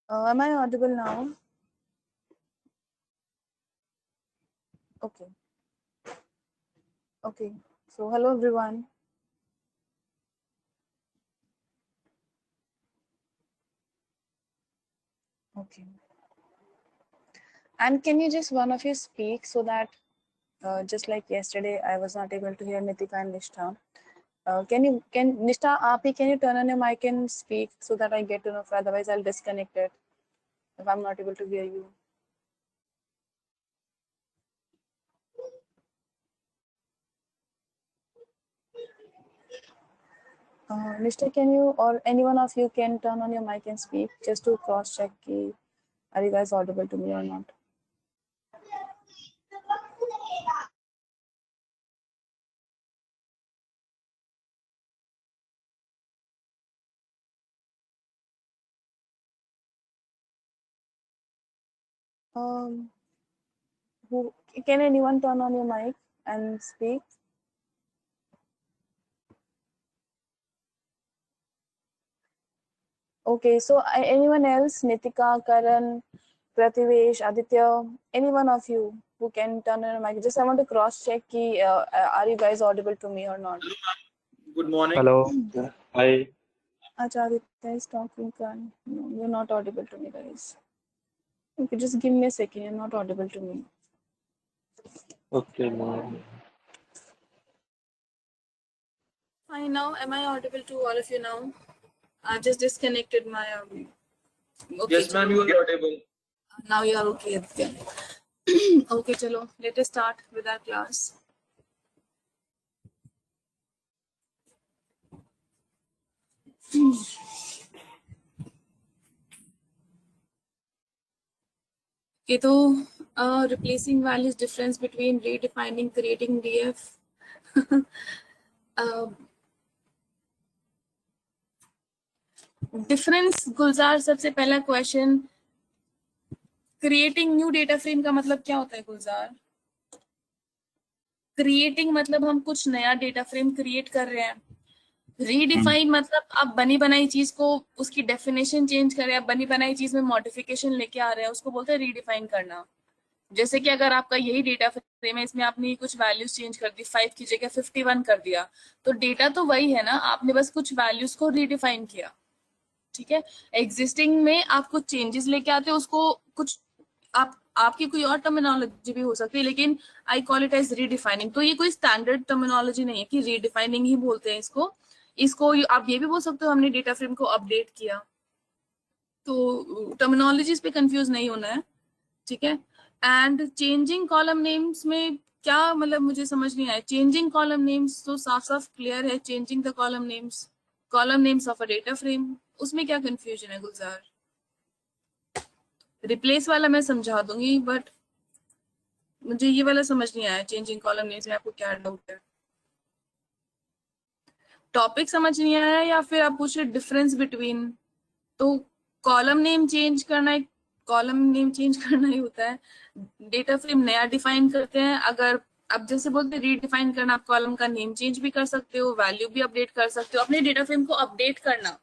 Am I audible now? Okay. Okay. So hello everyone. Okay. And can you just one of you speak so that just like yesterday I was not able to hear Nitika and Nishtha. Can Nishtha Api, can you turn on your mic and speak so that I get to know, otherwise I'll disconnect it if I'm not able to hear you. Nishtha, can you or any one of you can turn on your mic and speak just to cross check are you guys audible to me or not? Who can anyone turn on your mic and speak? Okay, so anyone else, Nitika, Karan, Prativesh, Aditya, any one of you who can turn on your mic? Just I want to cross check are you guys audible to me or not? Good morning. Hello. Hi. Acha, Aditya is talking. Karan. No, you're not audible to me, guys. Okay, just give me a second. You're not audible to me. Okay, ma'am. Fine now. Am I audible to all of you now? I've just disconnected my. Okay, yes, ma'am, you are audible. Now you are okay, Aditya. Okay, chalo. Let us start with our class. Okay, so replacing values, difference between redefining, creating DF. Difference Gulzar, सबसे पहला question, creating new data frame का मतलब क्या होता है गुलजार? Creating मतलब हम कुछ नया डेटा फ्रेम क्रिएट कर रहे हैं. रीडिफाइन मतलब आप बनी बनाई चीज को उसकी डेफिनेशन चेंज कर रहे हैं, बनी बनाई चीज में मॉडिफिकेशन लेके आ रहे हैं, उसको बोलते हैं रीडिफाइन करना. जैसे कि अगर आपका यही डेटा फ्रेम है, इसमें आपने कुछ वैल्यूज चेंज कर दी, 5 की जगह 51 कर दिया, तो डेटा तो वही है ना, आपने बस कुछ वैल्यूज को रीडिफाइन किया. ठीक है, एग्जिस्टिंग में आप कुछ चेंजेस लेके आते हो, उसको कुछ आपकी कोई और टर्मिनोलॉजी भी हो सकती है, लेकिन I call it as redefining. तो ये कोई स्टैंडर्ड टर्मिनोलॉजी नहीं है कि रीडिफाइनिंग ही बोलते हैं इसको. आप ये भी बोल सकते हो हमने डेटा फ्रेम को अपडेट किया. तो टर्मिनोलॉजीज पे कंफ्यूज नहीं होना है. ठीक है. एंड चेंजिंग कॉलम नेम्स में क्या मतलब, मुझे समझ नहीं आया. चेंजिंग कॉलम नेम्स तो साफ साफ क्लियर है, changing the column names of a data frame. उसमें क्या कंफ्यूजन है गुलजार? रिप्लेस वाला मैं समझा दूंगी, बट मुझे ये वाला समझ नहीं आया. चेंजिंग कॉलम नेम्स में आपको क्या डाउट है? टॉपिक समझ नहीं आया या फिर आप पूछ रहे डिफरेंस बिटवीन? तो कॉलम नेम चेंज करना ही होता है. डेटा फ्रेम नया डिफाइन करते हैं. अगर अब जैसे बोलते हैं रीडिफाइन करना, आप कॉलम का नेम चेंज भी कर सकते हो, वैल्यू भी अपडेट कर सकते हो. अपने डेटा फ्रेम को अपडेट करना,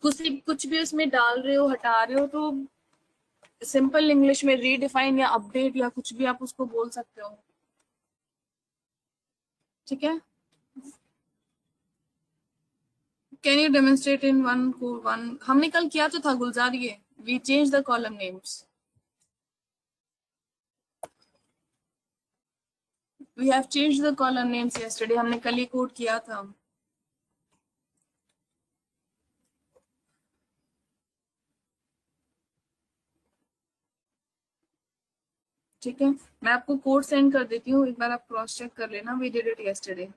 कुछ भी उसमें डाल रहे हो, हटा रहे हो, तो सिंपल इंग्लिश में रीडिफाइन या अपडेट या कुछ भी आप उसको बोल सकते हो. ठीक है. Can you demonstrate in one? हमने कल किया तो था गुलजार, ये we change the column names. We have changed the column names yesterday. हमने कल ही कोड किया था. ठीक है, मैं आपको कोड सेंड कर देती हूँ, एक बार आप क्रॉस चेक कर लेना. We did it yesterday.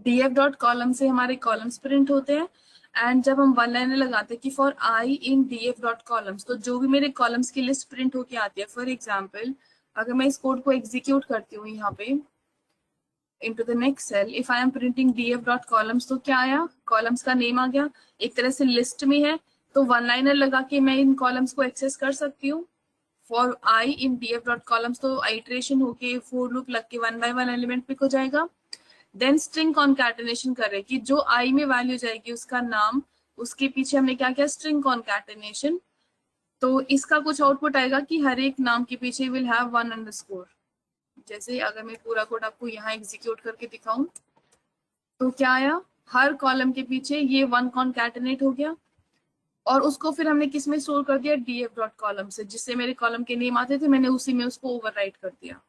df.column से हमारे कॉलम्स प्रिंट होते हैं. एंड जब हम वन लाइनर लगाते हैं कि फॉर आई इन df.columns, तो जो भी मेरे कॉलम्स की लिस्ट प्रिंट होके आती है. फॉर एग्जाम्पल, अगर मैं इस कोड को एग्जीक्यूट करती हूँ यहाँ पे into the next cell, if I am printing df.columns, तो क्या आया? कॉलम्स का नेम आ गया, एक तरह से लिस्ट में है, तो वन लाइनर लगा के मैं इन कॉलम्स को एक्सेस कर सकती हूँ. फॉर आई इन df.columns, तो आइट्रेशन होके फोर लूप लग के 1 by 1 एलिमेंट पिक हो जाएगा. देन स्ट्रिंग कॉन्कैटिनेशन कर रहे कि जो आई में वैल्यू जाएगी उसका नाम, उसके पीछे हमने क्या किया, स्ट्रिंग कॉन्कैटिनेशन। तो इसका कुछ आउटपुट आएगा कि हर एक नाम के पीछे विल हैव 1 जैसे अगर मैं पूरा कोड आपको यहाँ एग्जीक्यूट करके दिखाऊं तो क्या आया, हर कॉलम के पीछे ये 1 कॉन्कैटिनेट हो गया और उसको फिर हमने किस में स्टोर कर दिया, df डॉट कॉलम से, जिससे मेरे कॉलम के नेम आते थे मैंने उसी में उसको ओवरराइट कर दिया।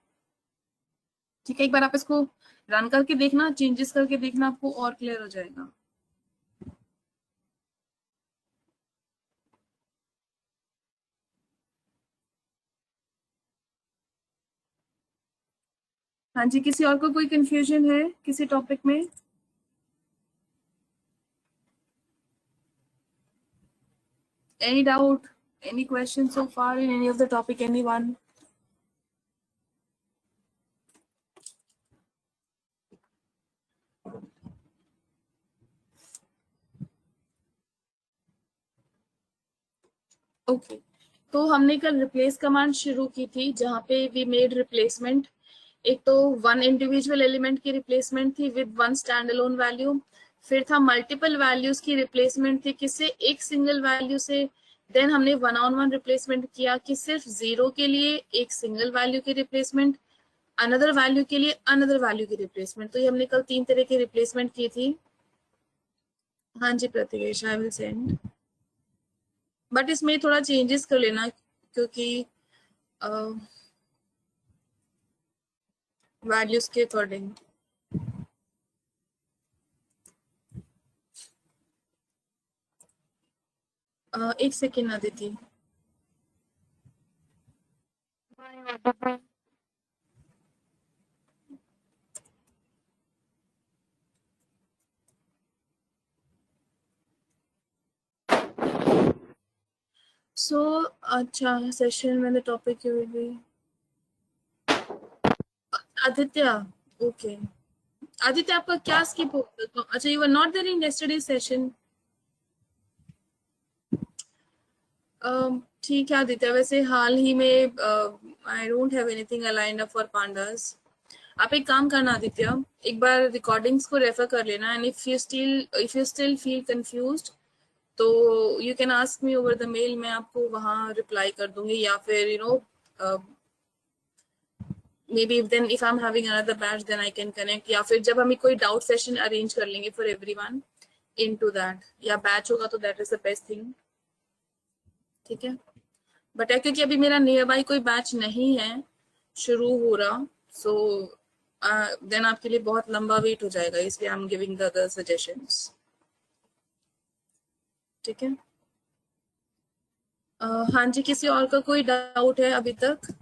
ठीक है, एक बार आप इसको रन करके देखना, चेंजेस करके देखना, आपको और क्लियर हो जाएगा। हाँ जी, किसी और को कोई कंफ्यूजन है किसी टॉपिक में? Any doubt? Any questions so far in any of the topic? Anyone? Okay, तो हमने कल रिप्लेस कमांड शुरू की थी जहाँ पे वी मेड रिप्लेसमेंट। एक तो वन इंडिविजुअल एलिमेंट की रिप्लेसमेंट थी with one stand alone value, फिर था मल्टीपल वैल्यूज की रिप्लेसमेंट थी किससे, एक सिंगल वैल्यू से। देन हमने वन ऑन वन रिप्लेसमेंट किया कि सिर्फ 0 के लिए एक सिंगल वैल्यू की रिप्लेसमेंट, अनदर वैल्यू के लिए अनदर वैल्यू की रिप्लेसमेंट। तो ये हमने कल 3 तरह की रिप्लेसमेंट की थी। हाँ जी प्रतिवेश, आई विल सेंड, बट इसमें थोड़ा चेंजेस कर लेना क्योंकि वैल्यूज के अकॉर्डिंग। एक सेकेंड आदिति। सो अच्छा, सेशन में the topic you will be Aditya. Okay Aditya, आपका क्या स्किप हो गया? अच्छा, you were not there in yesterday session. ठीक है आदित्य, वैसे हाल ही में I don't have anything aligned up for pandas. आप एक काम करना आदित्य, एक बार रिकॉर्डिंग्स को रेफर कर लेना and if you still feel confused तो you can ask me over the mail, मैं आपको वहां रिप्लाई कर दूंगी, या फिर you know maybe if I'm having another batch then I can connect, या फिर जब हम कोई डाउट सेशन अरेंज कर लेंगे for everyone into that, या बैच होगा तो that is the best thing। ठीक है, बट क्योंकि अभी मेरा नियर बाई कोई बैच नहीं है शुरू हो रहा, सो देन आपके लिए बहुत लंबा वेट हो जाएगा, इसलिए I am giving the other suggestions. ठीक है, हाँ जी, किसी और का कोई डाउट है अभी तक?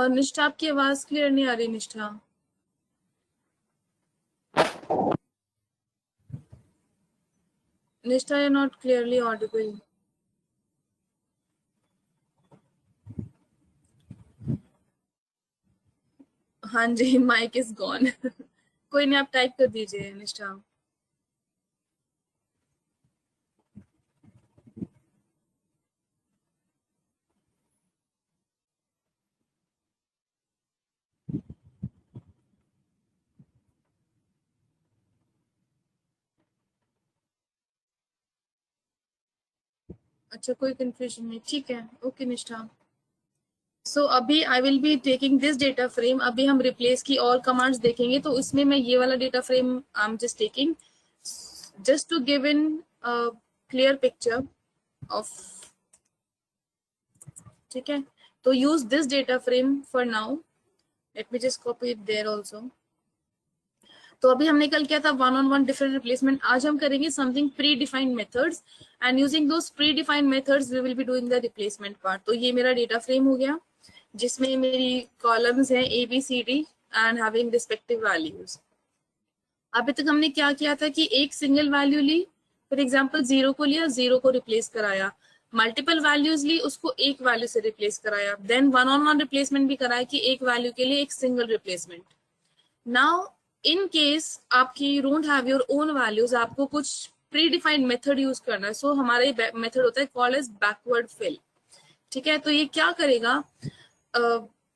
निष्ठा, आपकी आवाज क्लियर नहीं आ रही निष्ठा। निष्ठा, यू नॉट क्लियरली ऑडिबल। हाँ जी, माइक इज गॉन। कोई नहीं, आप टाइप कर दीजिए निष्ठा। अच्छा, कोई कंफ्यूजन नहीं, ठीक है, ओके निष्ठा। सो अभी I will be taking this data frame, अभी हम रिप्लेस की और कमांड्स देखेंगे, तो इसमें मैं ये वाला data frame I am just taking just to give in a clear picture of, ठीक है, तो use this data frame for now, let me just copy it there also। तो अभी हमने कल किया था one on one different replacement, आज हम करेंगे something predefined methods and using those predefined methods we will be doing the replacement part. तो ये मेरा डेटा फ्रेम हो गया जिसमें मेरी कॉलम्स हैं A B C D and having respective values. अभी तक हमने क्या किया था कि एक सिंगल वैल्यू ली, फॉर एग्जाम्पल 0 को लिया, 0 को रिप्लेस कराया, मल्टीपल वैल्यूज ली, उसको एक वैल्यू से रिप्लेस कराया, then one on one replacement भी कराया कि एक वैल्यू के लिए एक single replacement. Now in case आपकी you don't have your own values, आपको कुछ प्री डिफाइंड मेथड यूज करना है, सो हमारा मेथड होता है कॉल्ड एज बैकवर्ड फिल। ठीक है, तो ये क्या करेगा,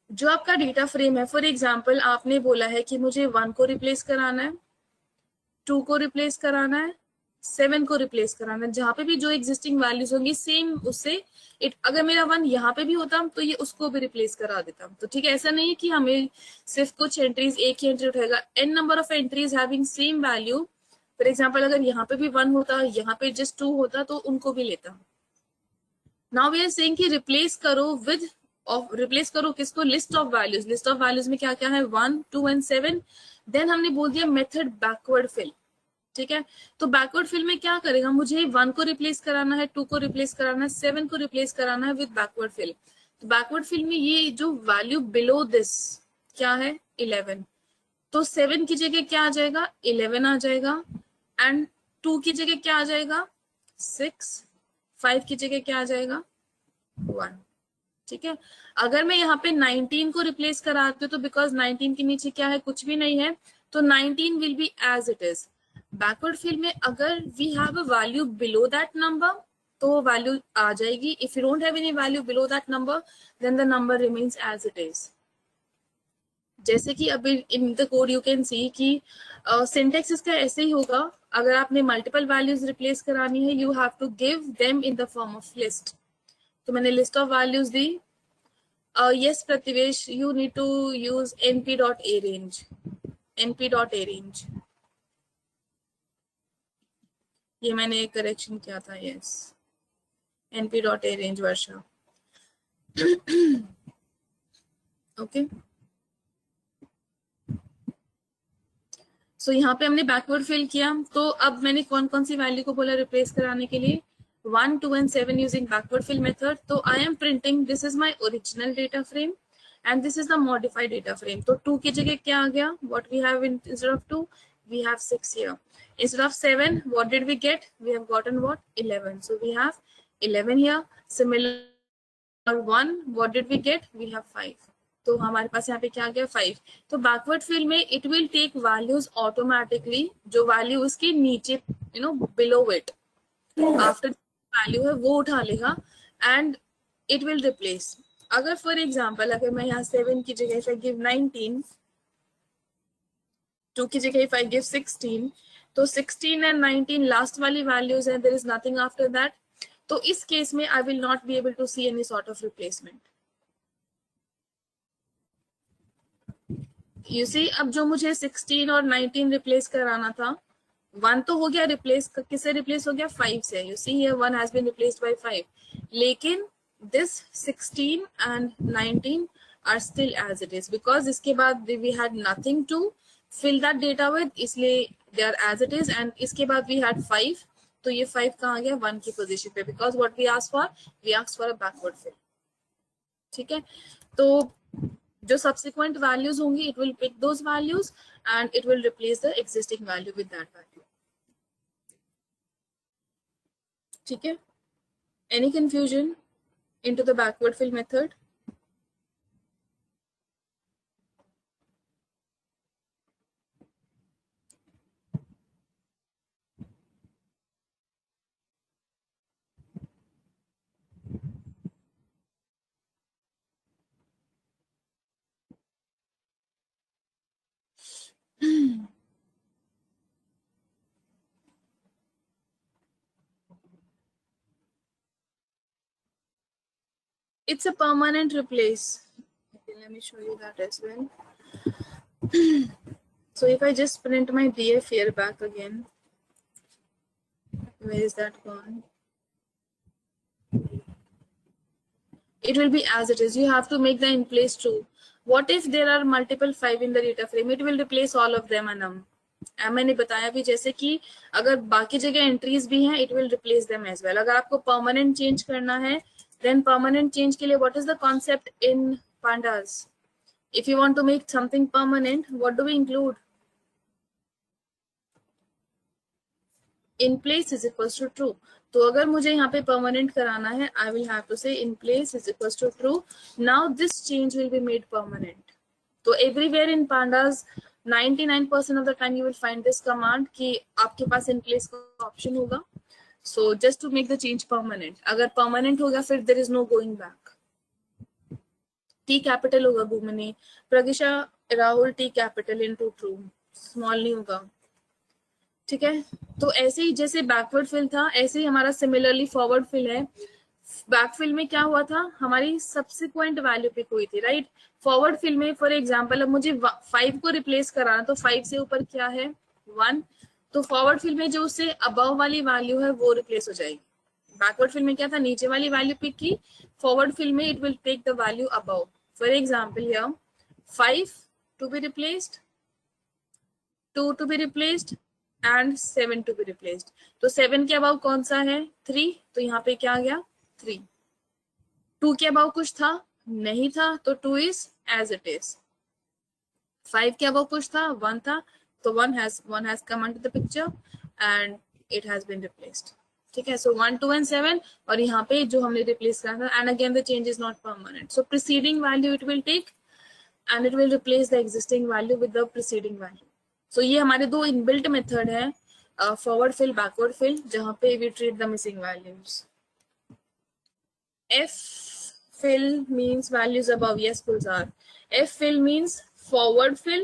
जो आपका डेटा फ्रेम है, फॉर एग्जाम्पल आपने बोला है कि मुझे 1 को रिप्लेस कराना है, 2 को रिप्लेस कराना है, 7 को रिप्लेस कराना है, जहां पे भी जो एग्जिस्टिंग वैल्यूज होंगी सेम उससे अगर मेरा 1 यहाँ पे भी होता तो ये उसको भी रिप्लेस करा देता। तो ठीक है, ऐसा नहीं है कि हमें सिर्फ कुछ एंट्रीज, एक ही एंट्री उठाएगा, n number of entries having same value. For example अगर यहाँ पे भी 1 होता, यहाँ पे जस्ट 2 होता, तो उनको भी लेता। नाउ वी आर सेइंग कि रिप्लेस करो विद रिप्लेस करो किसको, list of values. List of values में क्या क्या है, 1, 2 एंड 7। देन हमने बोल दिया मेथड बैकवर्ड फिल। ठीक है, तो बैकवर्ड फिल में क्या करेगा, मुझे 1 को रिप्लेस कराना है, 2 को रिप्लेस कराना है, 7 को रिप्लेस कराना है विद बैकवर्ड फिल। तो बैकवर्ड फिल में ये जो वैल्यू बिलो दिस क्या है, 11, तो 7 की जगह क्या आ जाएगा, 11 आ जाएगा, एंड 2 की जगह क्या आ जाएगा, 6, 5 की जगह क्या आ जाएगा, 1। ठीक है, अगर मैं यहाँ पे 19 को रिप्लेस कराती हूँ तो बिकॉज 19 के नीचे क्या है, कुछ भी नहीं है, तो 19 will be as it is. Backward fill में अगर we have a value below that number तो वैल्यू आ जाएगी, if you don't have any value below that number then the number remains as it is. जैसे कि अभी in the code you can see कि syntax इसका ऐसे ही होगा, अगर आपने मल्टीपल वैल्यूज रिप्लेस करानी है you have to give them in the form of list. तो मैंने लिस्ट ऑफ वैल्यूज दी, yes Prativesh, you need to use np.arange, np.arange, ये मैंने करेक्शन किया था, yes np.arange वर्षा। ओके, सो यहाँ पे हमने बैकवर्ड फिल किया, तो अब मैंने कौन कौन सी वैल्यू को बोला रिप्लेस कराने के लिए, 1, 2 and 7 using backward fill method। तो I am printing this is my original data frame and this is the modified data frame। तो 2 की जगह क्या आ गया, what we have instead of 2 we have 6 here, instead of 7 what did we get, we have gotten what, 11, so we have 11 here। Similar 1 what did we get, we have 5, तो हमारे पास यहाँ पे क्या आ गया, 5। तो बैकवर्ड फिल में it will take values automatically, जो value उसके नीचे बिलो इट आफ्टर वैल्यू है वो उठा लेगा एंड इट विल रिप्लेस। अगर फॉर एग्जाम्पल अगर मैं यहाँ 7 की जगह से गिव 19, 2 की जगह if I give 16, तो 16 and 19 लास्ट वाली वैल्यूज है, there is nothing after that. तो इस केस में I will not be able to see any sort of replacement. You see, अब जो मुझे 16 और 19 रिप्लेस कराना था, 1 तो हो गया रिप्लेस, किससे रिप्लेस हो गया, 5 से। You see here 1 has been replaced by 5, लेकिन this 16 and 19 are still as it is because इसके बाद we had nothing to fill that data with, इसलिए they are as it is. And इसके बाद वी हैड 5, तो ये 5 कहाँ आ गया, 1 की पोजीशन पे, because what we asked for, we asked for a backward fill. ठीक है, तो जो subsequent values होंगी it will pick those values and it will replace the existing value with that value। ठीक है, any confusion into the backward fill method? It's a permanent replace. Okay, let me show you that as well. So if I just print my DF here back again, where is that gone? It will be as it is. You have to make the in place true. What if there are multiple 5 in the data frame? It will replace all of them and मैंने बताया भी जैसे कि अगर बाकी जगह entries भी हैं it will replace them as well. अगर आपको परमानेंट चेंज करना है देन परमानेंट चेंज के लिए what is the concept in pandas? If you want to make something permanent, what do we include? In place is equals to true। तो अगर मुझे यहाँ पे परमानेंट कराना है I will have to say in place is equals to true। Now this change will be made permanent। तो everywhere in pandas 99% of the time you will find this command कि आपके पास in place का option होगा. So just to make the change permanent. अगर permanent होगा फिर there is no going back. T capital होगा घूमने. प्रगिशा Rahul T capital into true. Small नहीं होगा. ठीक है, तो ऐसे ही जैसे बैकवर्ड फिल था ऐसे ही हमारा सिमिलरली फॉरवर्ड फिल है. बैकफिल में क्या हुआ था, हमारी सब्सिक्वेंट वैल्यू पिक हुई थी, राइट. फॉरवर्ड फिल में फॉर एग्जांपल अब मुझे 5 को रिप्लेस कराना, तो 5 से ऊपर क्या है 1, तो फॉरवर्ड फिल में जो उससे अबव वाली वैल्यू है वो रिप्लेस हो जाएगी. बैकवर्ड फिल में क्या था, नीचे वाली वैल्यू पिक की, फॉरवर्ड फिल में it will take the value above. For example here 5 to be replaced, 2 to be replaced and 7 to be replaced. तो 7 के अबव कौन सा है 3, तो यहाँ पे क्या आ गया 3. 2 के अबव कुछ था नहीं था, तो 2 इज एज इट इज. 5 के अबव कुछ था 1 था, तो 1 has come into the picture and it has been replaced. ठीक है, so 1 2 and 7 और यहाँ पे जो हमने रिप्लेस करा था, and again the change is not permanent, so preceding value it will take and it will replace the existing value with the preceding value. So ये हमारे दो इनबिल्ट मेथड है, फॉरवर्ड फिल बैकवर्ड फिल, जहाँ पे we treat the missing values. F fill means values above. Yes, Pulsar. F fill means forward fill.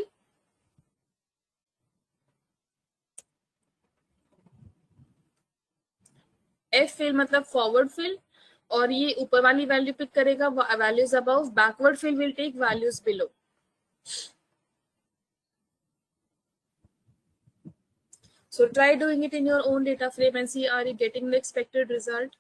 F fill मतलब forward fill, और ये ऊपर वाली वैल्यू पिक करेगा values above. Backward fill will take values below. So try doing it in your own data frame and see are you getting the expected result.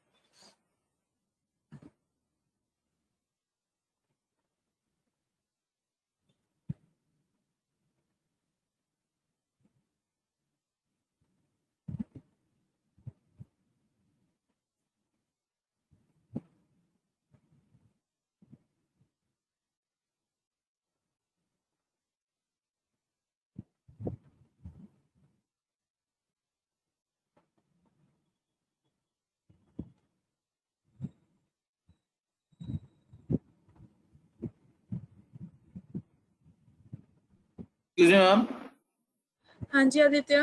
Excuse me, ma'am. हाँ जी Aditya.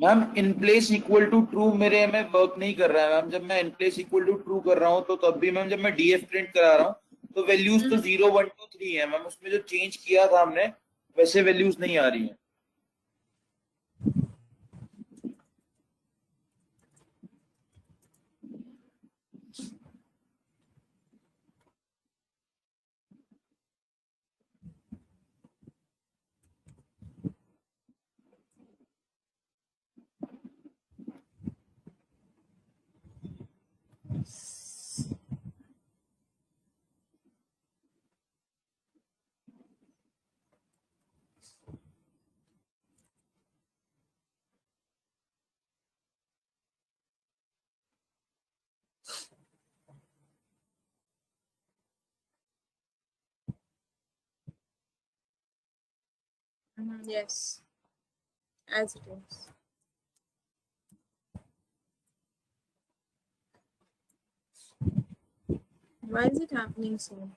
Ma'am in place equal to true मेरे में work नहीं कर रहा है ma'am. जब मैं in place equal to true कर रहा हूँ तो तब भी मैम जब मैं डीएफ प्रिंट करा रहा हूँ तो वैल्यूज तो 0 1 2 3 है मैम. उसमें जो चेंज किया था हमने वैसे वैल्यूज नहीं आ रही हैं. Yes, as it is. Why is it happening so?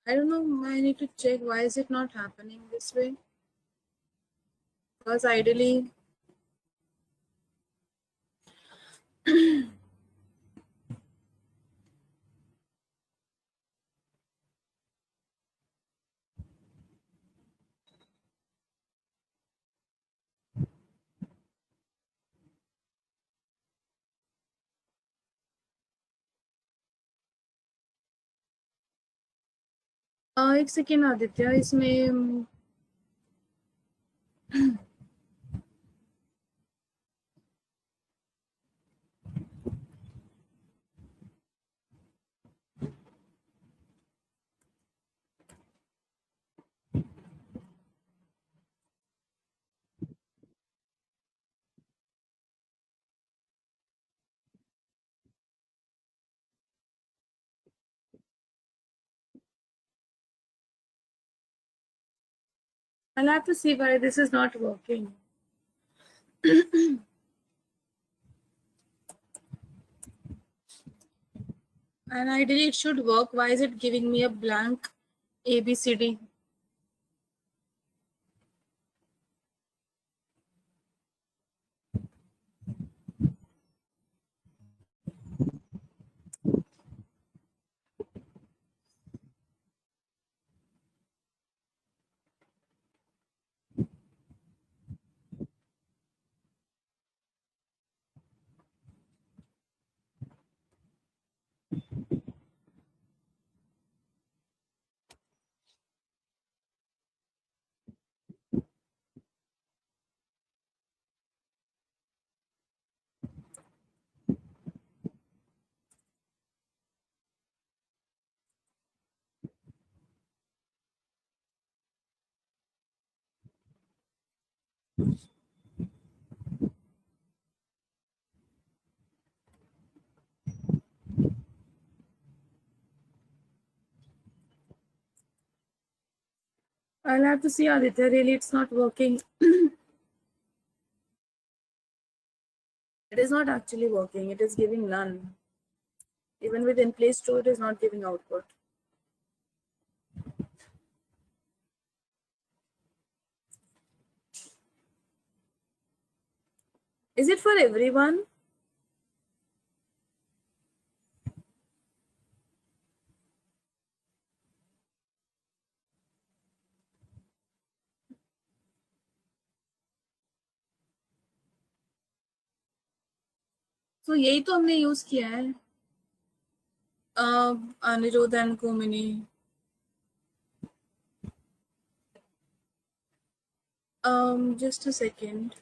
I don't know. I need to check why is it not happening this way. Because ideally, एक सेकेंड आदित्य, इसमें I'll have to see why this is not working. And ideally it should work. Why is it giving me a blank ABCD? I'll have to see Aditya. Really, it's not working. It is not actually working. It is giving none. Even with in place true, it is not giving output. Is it for everyone? So यही तो हमने use किया है, Aniruddh and Komini. Just a second.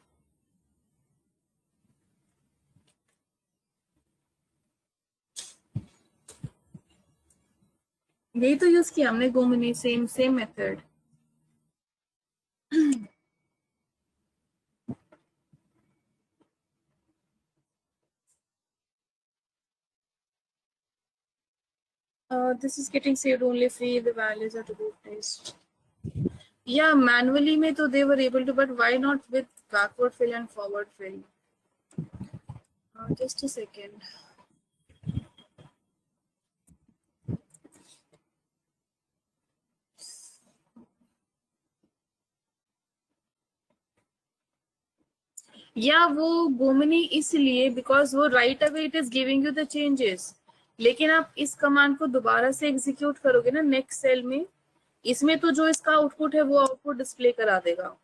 यही तो use किया हमने Gomini, same method. This is getting saved only free. The values are to be placed. Yeah, manually में तो they were able to, but why not with backward fill and forward fill? Just a second. या वो गोमिनी इसलिए because वो right away it is giving you the changes, लेकिन आप इस command को दोबारा से एग्जीक्यूट करोगे ना नेक्स्ट सेल में, इसमें तो जो इसका आउटपुट है वो आउटपुट डिस्प्ले करा देगा.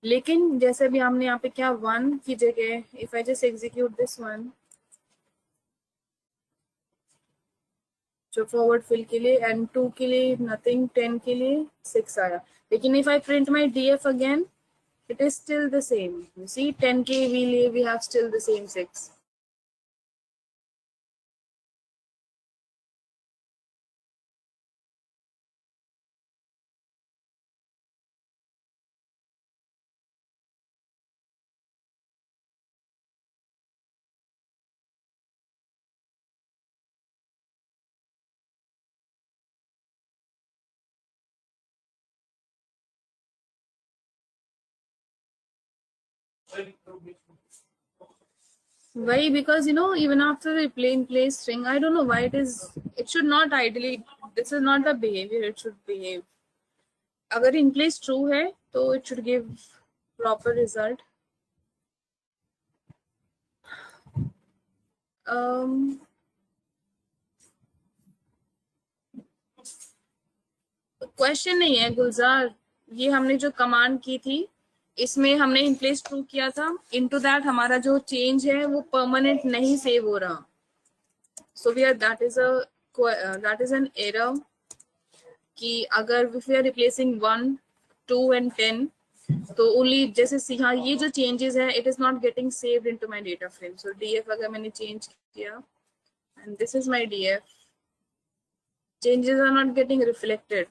लेकिन जैसे भी हमने यहाँ पे क्या 1 की जगह if I just execute this one जो फॉरवर्ड फिल के लिए एंड 2 के लिए नथिंग, 10 के लिए 6 आया. लेकिन if I print my DF again, it is still the same. You see 10K we have still the same 6. Why? Because you know, even after the plain place string, I don't know why it should not ideally, this is not the behavior it should behave. अगर in place true है तो it should give proper result. Question नहीं है गुलजार, ये हमने जो command की थी इसमें हमने इन प्लेस ट्रू किया था, इनटू दैट हमारा जो चेंज है वो परमानेंट नहीं सेव हो रहा. So we are that is an error कि अगर if we are replacing 1, 2 and 10, तो ओनली जैसे हाँ ये जो चेंजेस है it is not getting saved into my data frame. So DF अगर मैंने चेंज किया and this is my DF, changes are not getting reflected.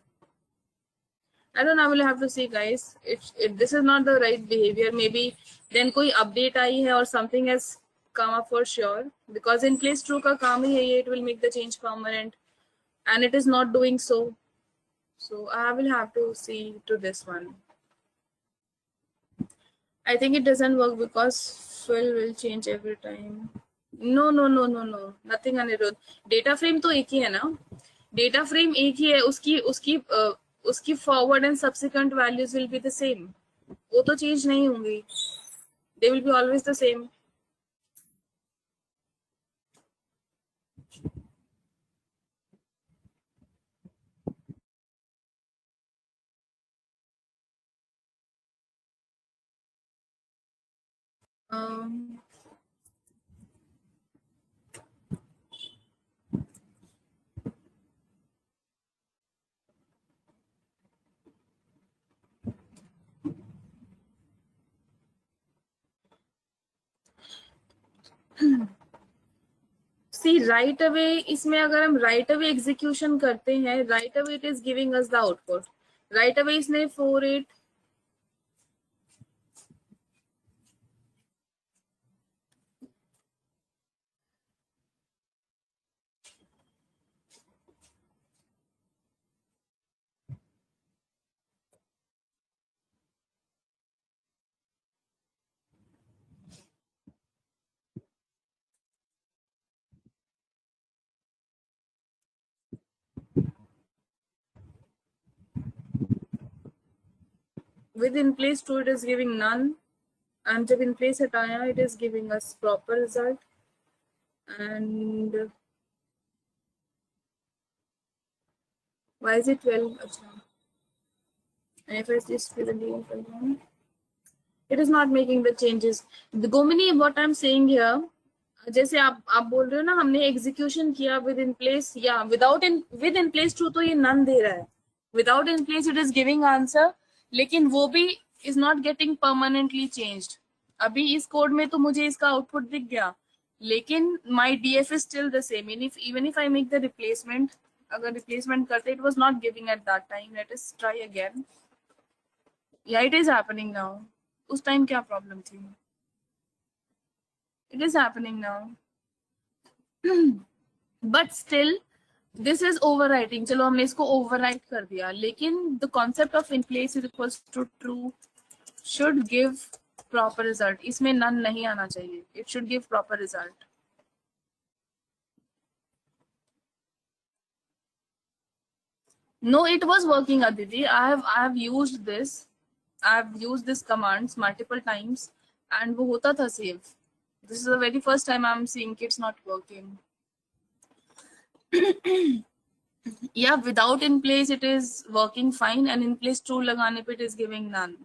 I don't know, I will have to see guys. This is not the right behavior. Maybe then कोई update आई है or something has come up for sure, because in place true का काम ही है ये, it will make the change permanent and it is not doing so. So I will have to see to this one. I think it doesn't work because fill will change every time. No, nothing Anirudh. Data frame तो एक ही है ना, data frame एक ही है, उसकी forward and subsequent values will be the same, वो तो चेंज नहीं होंगी, they will be always the same. See right away, इसमें अगर हम राइट अवे एग्जीक्यूशन करते हैं, right away it is giving us the output. Right away इसने 48 with in place true it is giving none, and जब in place हटाया it is giving us proper result. And why is it 12? अच्छा, and if I just fill the DF, it is not making the changes. The Gomini, what I'm saying here, जैसे आप बोल रहे हो ना हमने execution किया विद इन प्लेस या without with in place true, तो ये नन दे रहा है. Without in place it is giving answer, लेकिन वो भी is not getting permanently changed. अभी इस कोड में तो मुझे इसका आउटपुट दिख गया, लेकिन my DF is still the same. Even if I make the replacement, अगर रिप्लेसमेंट करते it was not giving at that time. Let us try again. या इट इज हैपनिंग नाउ. उस टाइम क्या प्रॉब्लम थी? It is happening now. But still, this is overwriting. चलो हमने इसको overwrite कर दिया, लेकिन the concept of in place is equals to true should give proper result. इसमें none नहीं आना चाहिए. It should give proper result. No, it was working, Aditi. I have used this. I have used this commands multiple times, and वो होता था save. This is the very first time I'm seeing it's not working. Yeah, without in place it is working fine, and in place true लगाने पे it is giving none.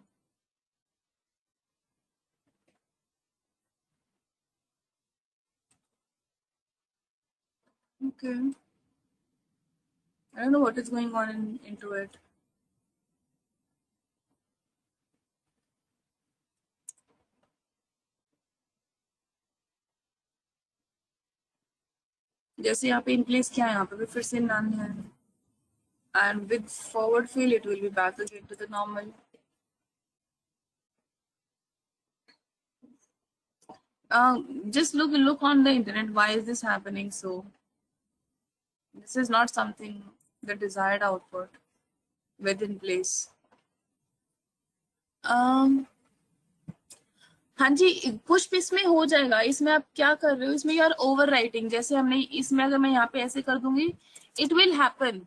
Okay. I don't know what is going on into it. जैसे यहाँ पे in place क्या है, यहाँ पे भी फिर से none है, and with forward fill it will be back again to the normal. Just look on the internet. Why is this happening? So this is not something the desired output within place. हाँ जी, पुष्प इसमें हो जाएगा. इसमें आप क्या कर रहे हो, इसमें यार ओवर राइटिंग. जैसे हमने इसमें अगर मैं यहाँ पे ऐसे कर दूंगी इट विल हैपन.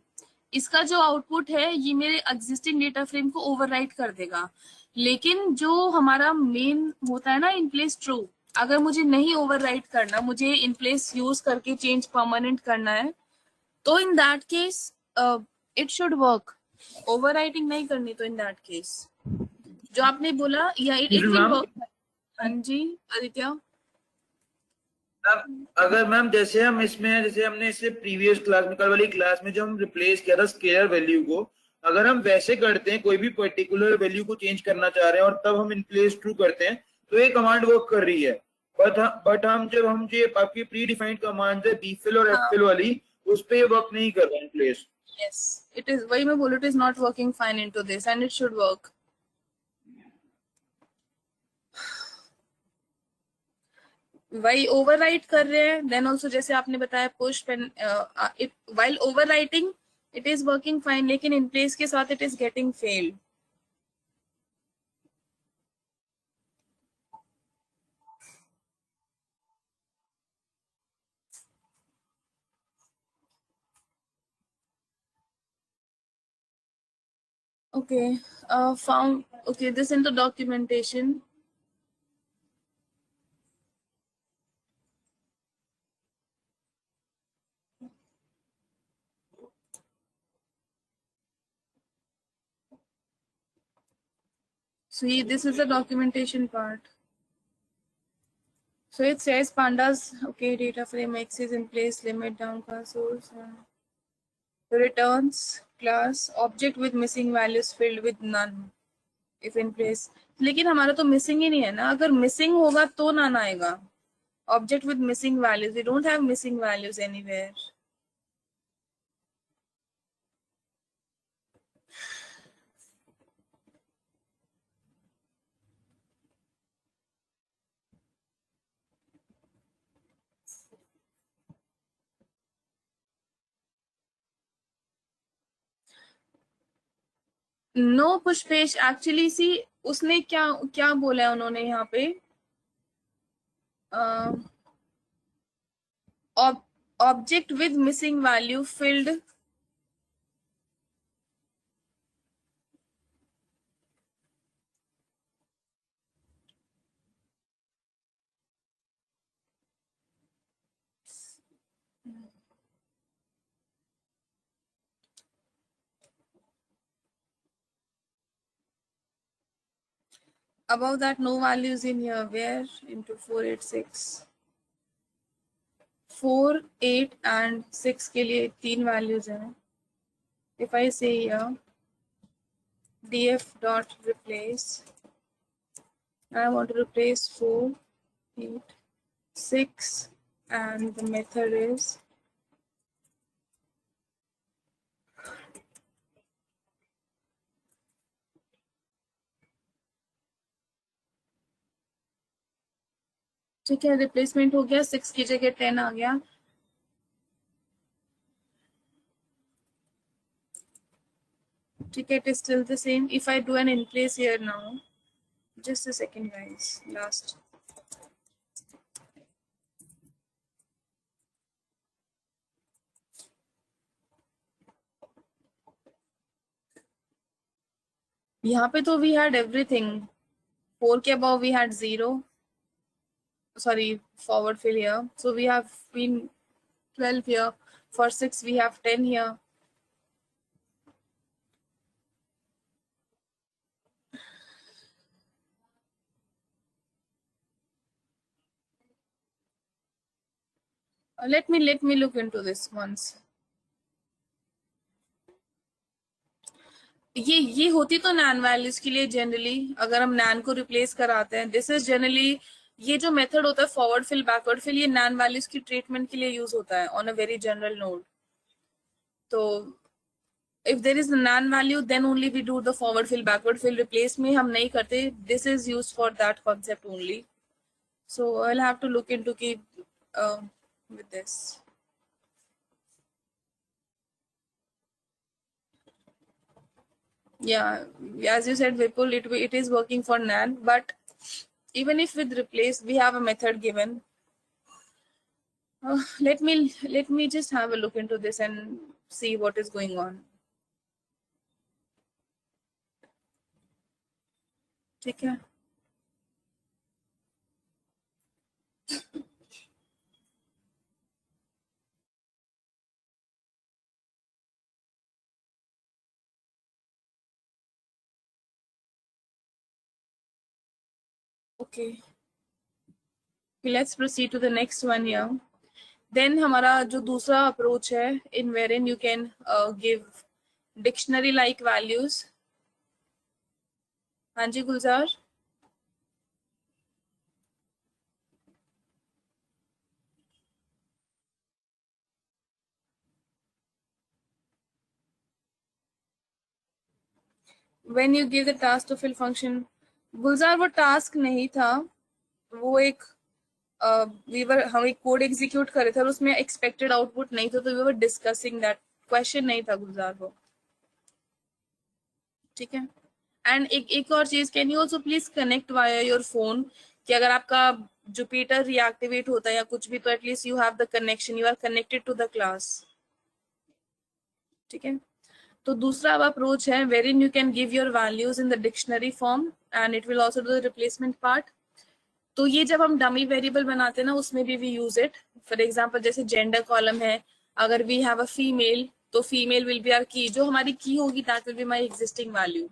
इसका जो आउटपुट है ये मेरे एग्जिस्टिंग डेटा फ्रेम को ओवरराइट कर देगा, लेकिन जो हमारा मेन होता है ना इन प्लेस ट्रू, अगर मुझे नहीं ओवरराइट करना, मुझे इन प्लेस यूज करके चेंज परमानेंट करना है, तो इन that case it should work. Overwriting नहीं करनी तो इन दैट केस जो आपने बोला या इट विल वर्क. हाँ जी आदित्य. मैम अगर मैम जैसे हम इसमें जैसे हमने इससे प्रीवियस क्लास में कल वाली क्लास में जो हम रिप्लेस किया था स्केलर वैल्यू को, अगर हम वैसे करते हैं कोई भी पर्टिकुलर वैल्यू को चेंज करना चाह रहे हैं और तब हम इन प्लेस ट्रू करते हैं तो ये कमांड वर्क कर रही है। बट हम जब हम जो आपकी प्री डिफाइंड कमांड है बीफिल और हाँ, एफिल वाली, उस पे ये वर्क नहीं कर रहा in place. yes, it is, वही मैं बोलूँ, it is not working fine into this and it should work. वही ओवरराइट कर रहे हैं, देन ऑल्सो जैसे आपने बताया push pen, it while overwriting it is working fine, लेकिन इन प्लेस के साथ it is getting failed. Okay, found, okay, this into documentation. See, this is the documentation part. So it says pandas, okay, data frame X is in place, limit down class source, returns class object with missing values filled with none if in place. लेकिन हमारा तो missing ही नहीं है ना, अगर missing होगा तो none आएगा. Object with missing values, we don't have missing values anywhere. No Pushpesh, actually see उसने क्या क्या बोला है उन्होंने यहाँ पे, object with missing value filled. Above that, no values in here. Where? Into 486. 4, 8 and 6 के लिए 3 values हैं. If I say here df dot replace, I want to replace 4, 8, 6 and the method is ठीक है, रिप्लेसमेंट हो गया, 6 की जगह 10 आ गया. ठीक है, it is still the same. If I do an in place here now, just a second guys, last. यहाँ पे तो we had everything. 4 के above we had 0. Sorry, forward fill here. So we have been 12 here. For 6 we have 10 here. Let me look into this once. ये होती तो नैन values के लिए generally, अगर हम नैन को रिप्लेस कराते हैं, दिस इज जनरली, ये जो मेथड होता है फॉरवर्ड फिल बैकवर्ड फिल, ये नैन वैल्यूज की ट्रीटमेंट के लिए यूज होता है on a very general node. तो if there is a NaN value, then only we do the forward fill, backward fill. Replace में हम नहीं करते. This is used for that concept only. So I'll have to look into keep with this. Yeah, as you said, Vipul, it is working for NaN, but even if with replace, we have a method given. Let me just have a look into this and see what is going on. ठीक है. Okay. Let's proceed to the next one here. Then हमारा जो दूसरा approach है, in wherein you can give dictionary like values. हाँ जी गुलजार. When you give the task to fill function, गुलजार वो task नहीं था, वो एक हम एक कोड एग्जीक्यूट कर रहे थे और उसमें एक्सपेक्टेड आउटपुट नहीं था, तो we were discussing that. Question नहीं था गुलजार वो. ठीक है. एंड एक और चीज, can you also please connect via your phone, कि अगर आपका जुपिटर रिएक्टिवेट होता है या कुछ भी, तो at least you have the connection, you are connected to the class. ठीक है. तो दूसरा अब अप्रोच है wherein you can give your values in the dictionary form and it will also do the replacement part. तो ये जब हम डमी वेरिएबल बनाते हैं ना, उसमें भी we use it. For example जैसे जेंडर कॉलम है, अगर वी हैव अ फीमेल, तो female will be our key. जो हमारी की होगी that will be my existing value.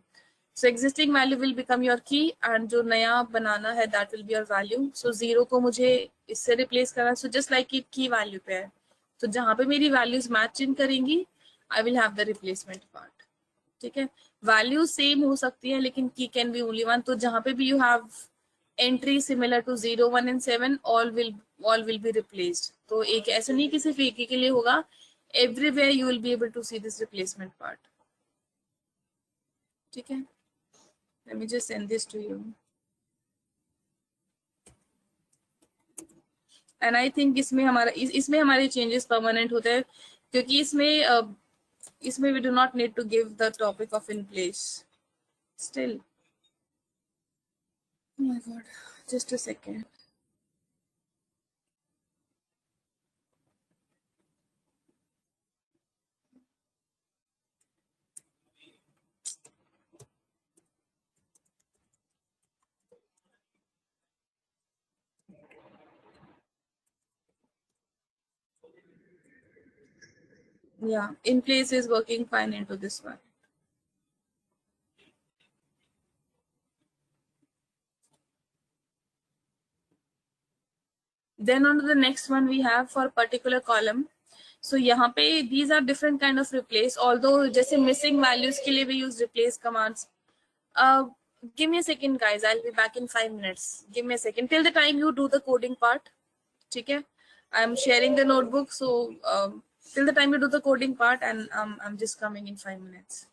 So existing value will become your key and जो नया बनाना है that will be your value. So 0 को मुझे इससे रिप्लेस करना. So just like it key value पे है, तो जहां पे मेरी वैल्यूज मैच इन करेंगी, I will have the replacement part. ठीक है. वैल्यू सेम हो सकती है लेकिन की कैन बी ओनली वन. तो जहां पे भी you have entry similar to 0, 1 and 7, all will be replaced. तो एक ऐसा नहीं कि सिर्फ एक ही के लिए होगा, everywhere you will be able to see this replacement part. ठीक है. Let me just send this to you. And I think इसमें हमारे changes permanent होते हैं, क्योंकि इसमें we do not need to give the topic of in place. Still, oh my god, just a second. Yeah, in place is working fine into this one. Then on to the next one we have for particular column. So यहाँ पे these are different kind of replace. Although जैसे missing values के लिए we use replace commands. Give me a second, guys. I'll be back in 5 minutes. Give me a second. Till the time you do the coding part, ठीक है? I'm sharing the notebook, so till the time you do the coding part, and I'm just coming in 5 minutes.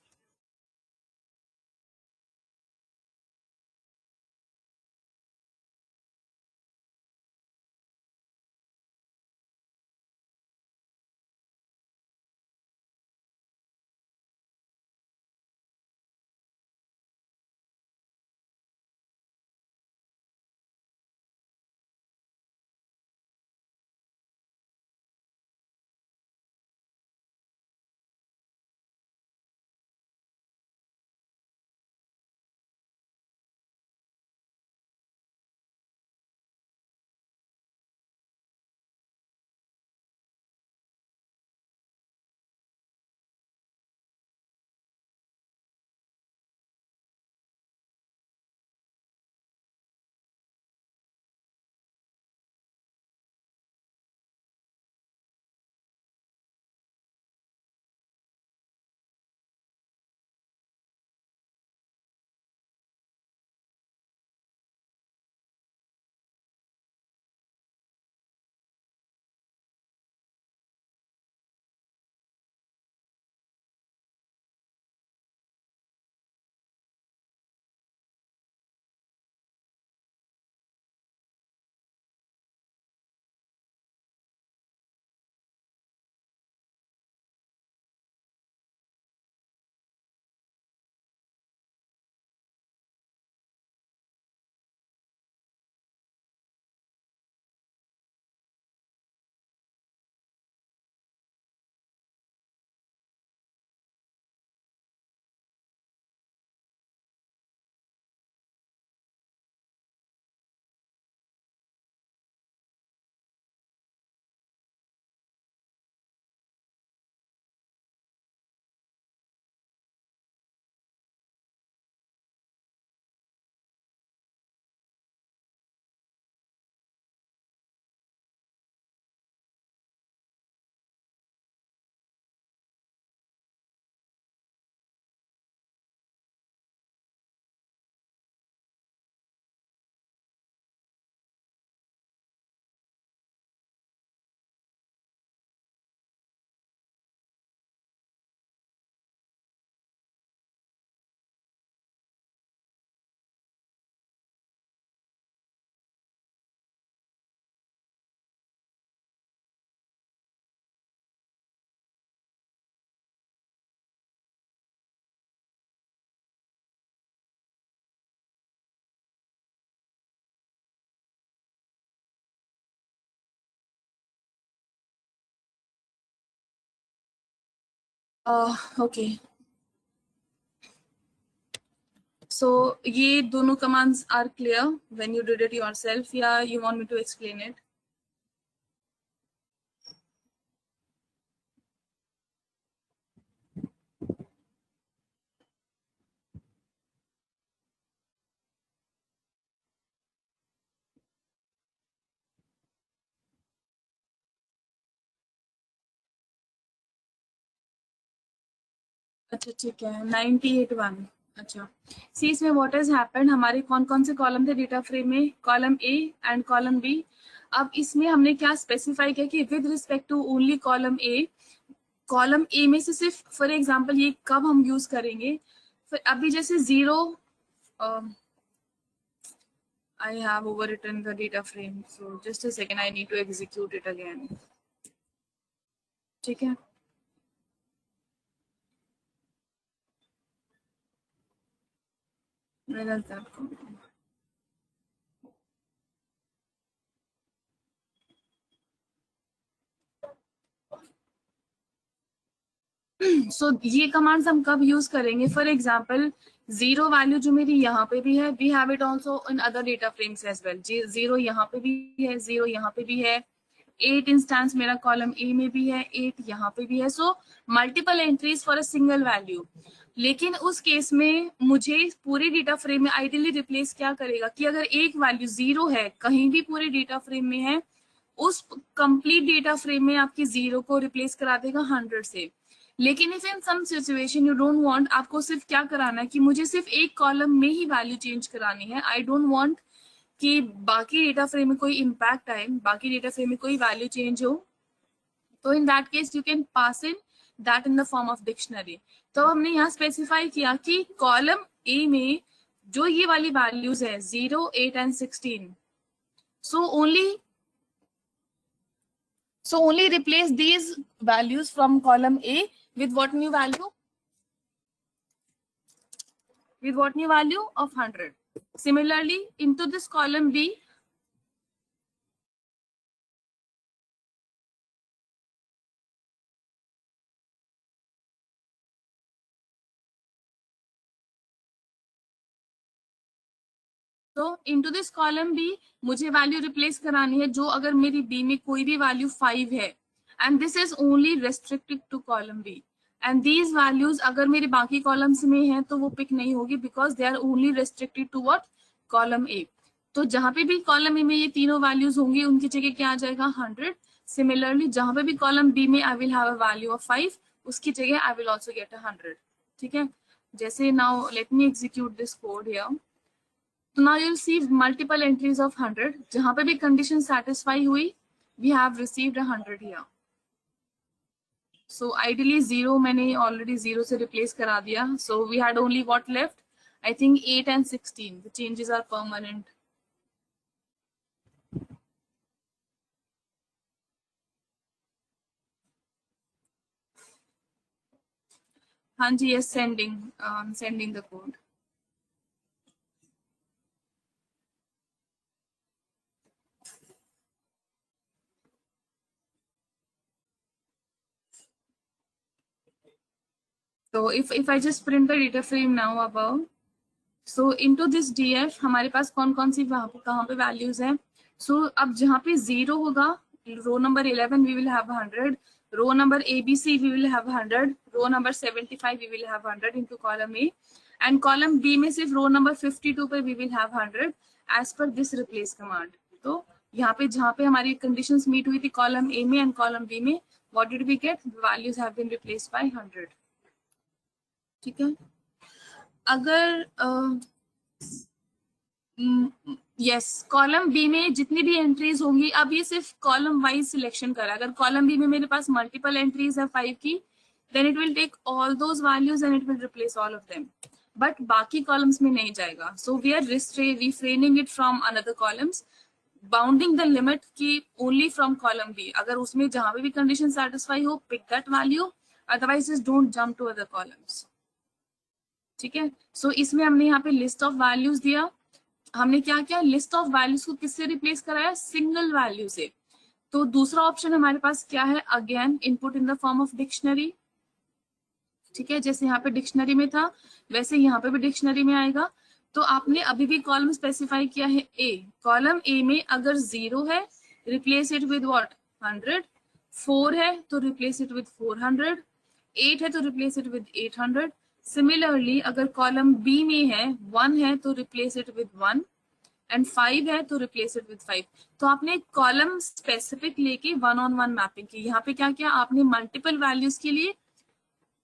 Okay, so ये दोनों commands are clear when you did it yourself, या you want me to explain it? अच्छा ठीक है, 98(1). अच्छा, सी इसमें what has happened, हमारे कौन कौन से कॉलम थे डेटा फ्रेम में? Column A and column B. अब इसमें हमने क्या स्पेसिफाई किया कि with respect to only column A में से सिर्फ, फॉर एग्जांपल ये कब हम यूज करेंगे? फिर अभी जैसे 0, I have overwritten the data frame, so just a second, I need to execute it again. ठीक है, मेरा सो ये कमांड्स हम कब यूज करेंगे? फॉर एग्जाम्पल 0 वैल्यू जो मेरी यहाँ पे भी है, we have it also in other data frames as well. 0 यहाँ पे भी है, 0 यहाँ पे भी है, 8 इंस्टेंस मेरा कॉलम ए में भी है, 8 यहाँ पे भी है। So multiple entries for a single value. लेकिन उस केस में मुझे पूरे डेटा फ्रेम में आइडियली रिप्लेस क्या करेगा कि अगर एक वैल्यू 0 है कहीं भी पूरे डेटा फ्रेम में है, उस कंप्लीट डेटा फ्रेम में आपकी 0 को रिप्लेस करा देगा 100 से। लेकिन if in some situation you don't want, आपको सिर्फ क्या कराना है कि मुझे सिर्फ एक कॉलम में ही वैल्यू चेंज करानी है, आई डोंट वांट कि बाकी डेटा फ्रेम में कोई इम्पैक्ट आए, बाकी डेटा फ्रेम में कोई वैल्यू चेंज हो, तो इन that case you can pass in that in the form of dictionary. तो हमने यहाँ स्पेसिफाई किया कि कॉलम ए में जो ये वाली वैल्यूज है 0, 8 and 16, so only replace these values from column A with what new value? With what new value? Of 100. Similarly, into this column B, तो into this column B मुझे value replace करानी है जो अगर मेरी B में कोई भी वैल्यू 5 है, and this is only restricted to column B, and these values अगर मेरे बाकी कॉलम्स में है तो वो पिक नहीं होगी because they are only restricted to what? Column A। तो जहां पे भी कॉलम ए में ये तीनों वैल्यूज होंगी उनकी जगह क्या आ जाएगा? 100। सिमिलरली जहां पे भी कॉलम बी में I will have a value of 5, उसकी जगह आई विल ऑल्सो गेट 100। ठीक है, जैसे now let me execute this code here. तो now you will see multiple entries of 100, जहां पे भी कंडीशन सेटिस्फाई हुई we have received 100 here. So ideally 0 मैंने ऑलरेडी 0 से रिप्लेस करा दिया, so we had only what left? I think 8 and 16, the changes are permanent. हाँ जी, yes, sending the code. So if I just print the data frame now above, so into this df हमारे पास कौन कौन सी कहाँ पे values हैं? So अब जहाँ पे 0 होगा, row number 11 we will have 100, row number ABC we will have 100, row number 75 we will have 100 into column A, and column B में सिर्फ रो नंबर 52 पे we will have 100 as per this replace command. तो यहाँ पे जहाँ पे हमारी conditions meet हुई थी कॉलम A में एंड कॉलम B में, what did we get? The values have been replaced by 100. ठीक है, अगर यस कॉलम बी में जितनी भी एंट्रीज होंगी, अब ये सिर्फ कॉलम वाइज सिलेक्शन करा, अगर कॉलम बी में मेरे पास मल्टीपल एंट्रीज है 5 की, then it will take all those values and it will replace all of them, but बाकी कॉलम्स में नहीं जाएगा। So we are refraining it from another columns, bounding the limit की only from column B. अगर उसमें जहां पे भी कंडीशन सेटिस्फाई हो, pick that value, otherwise is don't jump to other columns. ठीक है, सो इसमें हमने यहाँ पे लिस्ट ऑफ वैल्यूज दिया। हमने क्या किया? लिस्ट ऑफ वैल्यूज को किससे रिप्लेस कराया? सिंगल वैल्यू से। तो दूसरा ऑप्शन हमारे पास क्या है? Again input in the form of dictionary. ठीक है, जैसे यहाँ पे डिक्शनरी में था वैसे यहाँ पे भी डिक्शनरी में आएगा। तो आपने अभी भी कॉलम स्पेसिफाई किया है ए, कॉलम ए में अगर 0 है रिप्लेस इट विद व्हाट 100, 4 है तो रिप्लेस इट विद 400, 8 है तो रिप्लेस इट विद 800। सिमिलरली अगर कॉलम बी में है 1 है तो रिप्लेस इट विद 1 एंड 5 है तो रिप्लेस इट विद 5। तो आपने कॉलम स्पेसिफिक लेके 1-on-1 मैपिंग की। यहाँ पे क्या किया आपने, मल्टीपल वैल्यूज के लिए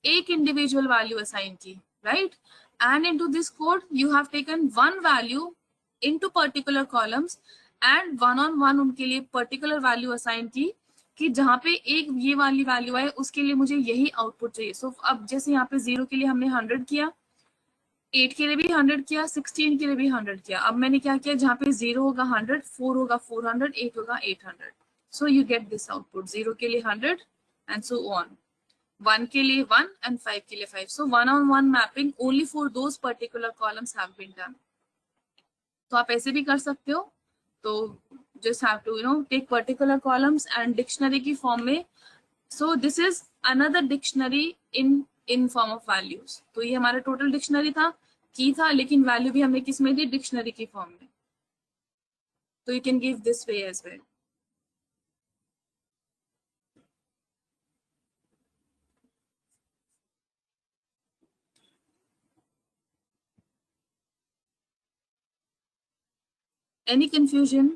एक इंडिविजुअल वैल्यू असाइन की, right, and into this code you have taken one value into particular columns and 1-on-1 उनके लिए पर्टिकुलर वैल्यू असाइन की कि जहां पे एक ये वाली वैल्यू है उसके लिए मुझे यही आउटपुट चाहिए। सो अब जैसे यहाँ पे 0 के लिए हमने 100 किया, 8 के लिए भी 100 किया, 16 के लिए भी 100 किया। अब मैंने क्या किया, जहाँ पे 0 होगा 100, 4 होगा 400, 8 होगा 800। So you get this output, 0 के लिए 100 एंड सो ऑन, 1 के लिए 1 एंड 5 के लिए 5। So 1-on-1 mapping only for those particular columns have been done. तो आप ऐसे भी कर सकते हो। तो just have to take particular columns and dictionary की फॉर्म में। so this is another dictionary in form of values। तो ये हमारा टोटल डिक्शनरी था, की था, लेकिन वैल्यू भी हमने किस में दी, डिक्शनरी की फॉर्म में। तो you can give this way as well. Any confusion?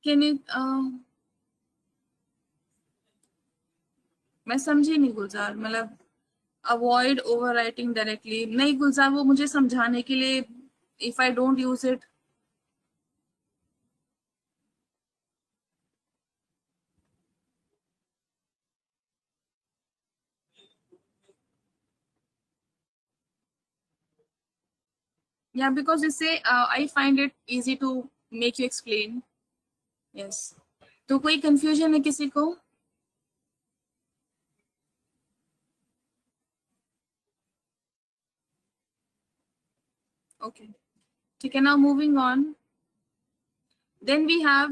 Can you मैं समझी नहीं गुलजार, मतलब अवॉइड ओवर राइटिंग डायरेक्टली नहीं गुलजार, वो मुझे समझाने के लिए, if I don't use it. या बिकॉज इससे I find it easy to make you explain. Yes, तो कोई कंफ्यूजन है किसी को? ओके, ठीक है, now moving on. Then we have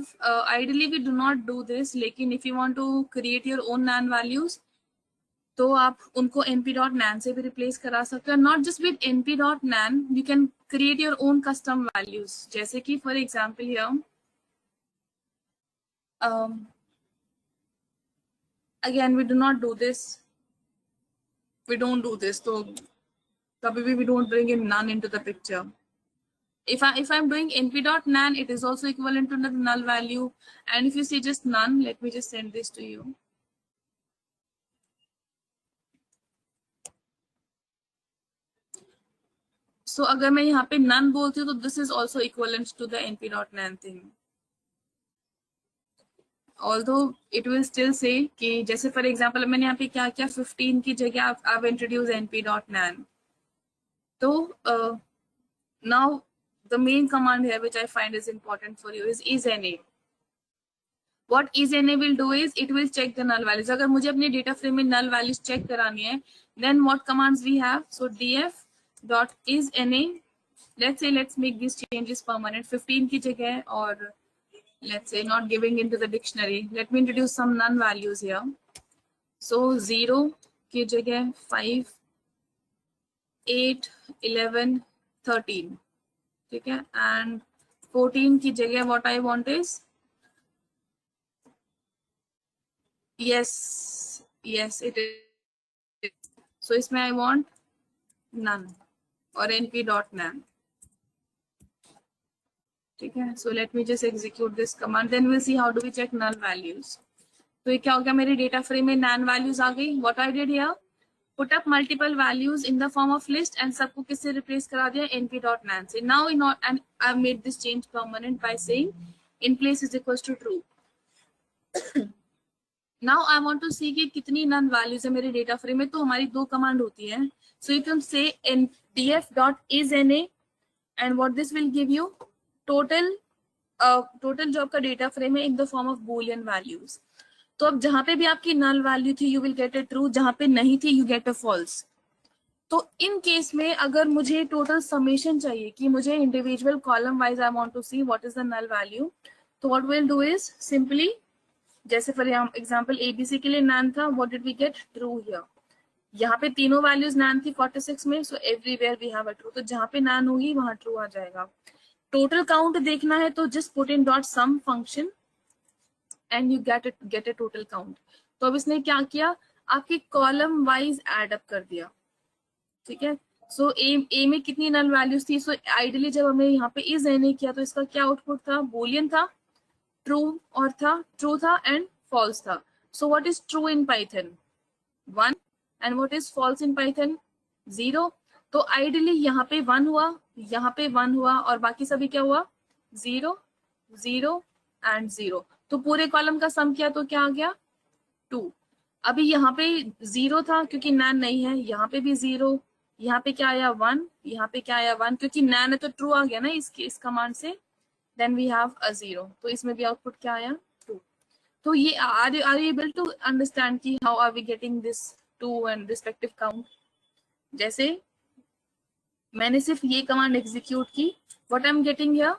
ideally we do not do this, लेकिन if you want to create your own nan values तो आप उनको np.nan से भी रिप्लेस करा सकते हो। Not just with np.nan, you can create your own custom values। जैसे कि for example here again we do not do this, we don't do this, तो कभी भी we don't bring in none into the picture। if I'm doing np.nan, it is also equivalent to the null value, and if you see just none, let me just send this to you। So अगर मैं यहाँ पे none बोलती हूँ तो this is also equivalent to the np.nan thing, although it will still say कि जैसे for example मैंने यहाँ पे क्या किया, 15 की जगह I've introduced np.nan। तो now the main command here which I find is important for you is isNA। What isNA will do is it will check the null values। अगर मुझे अपने data frame में null values check करानी है, then what commands we have? So df dot isNA, let's say let's make these changes permanent, 15 की जगह, और let's say not giving into the dictionary, let me introduce some null values here। So 0 की जगह 5, 8, 11, 13, ठीक है, and 14 की जगह what I want is, yes it is, so इसमें I want none or np.nan, ठीक है। so let me just execute this command, then we'll see how do we check null values। तो ये क्या हो गया, मेरे डेटा फ्रेम में nan values आ गई। what I did here, put up multiple values in the form of list and सबको किससे रिप्लेस करा दिया, np.nan से। now and I've made this change permanent by saying in place is equals to true। now I want to see कि कितनी none values है मेरे data frame में। तो हमारी दो कमांड होती है, so you can say df.isNA and what this will give you total total जो आपका डेटा फ्रेम है in the form of Boolean values. तो अब जहां पे भी आपकी नल वैल्यू थी you will get a true, जहां पे नहीं थी यू गेट अ फॉल्स। तो इन केस में अगर मुझे टोटल समेशन चाहिए कि मुझे individual column wise I want to see what is the null value, तो what will do is simply, जैसे फॉर एग्जांपल एबीसी के लिए नैन था, what did we get, true here. यहाँ पे तीनों वैल्यूज नैन थी 46 में, so everywhere we have a true, तो जहां पे नैन होगी वहां ट्रू आ जाएगा। टोटल काउंट देखना है तो just put in dot sum function and you get a total count. तो अब इसने क्या किया, आपके कॉलम वाइज एड अप कर दिया, ठीक है। सो ए में कितनी नल वैल्यूज थी, सो आइडियली जब हमने यहाँ पे इज एन किया तो इसका क्या आउटपुट था, बोलियन था, ट्रू और था, ट्रू था एंड फॉल्स था। So what is true in Python, 1, and what is falls in Python, 0। तो आइडियली यहाँ पे 1 हुआ, यहाँ पे 1 हुआ और बाकी सभी क्या हुआ, 0 0 एंड 0। तो पूरे कॉलम का सम किया तो क्या आ गया, 2। अभी यहाँ पे 0 था क्योंकि नैन नहीं है, यहाँ पे भी 0, यहाँ पे क्या आया 1, यहाँ पे क्या आया 1, क्योंकि नैन है तो ट्रू आ गया ना इस कमांड से, देन वी हैव अ 0। तो इसमें भी आउटपुट क्या आया, 2। तो ये are you able to understand कि how are we getting this 2 and respective count. जैसे मैंने सिर्फ ये कमांड एग्जीक्यूट की, what I am getting here,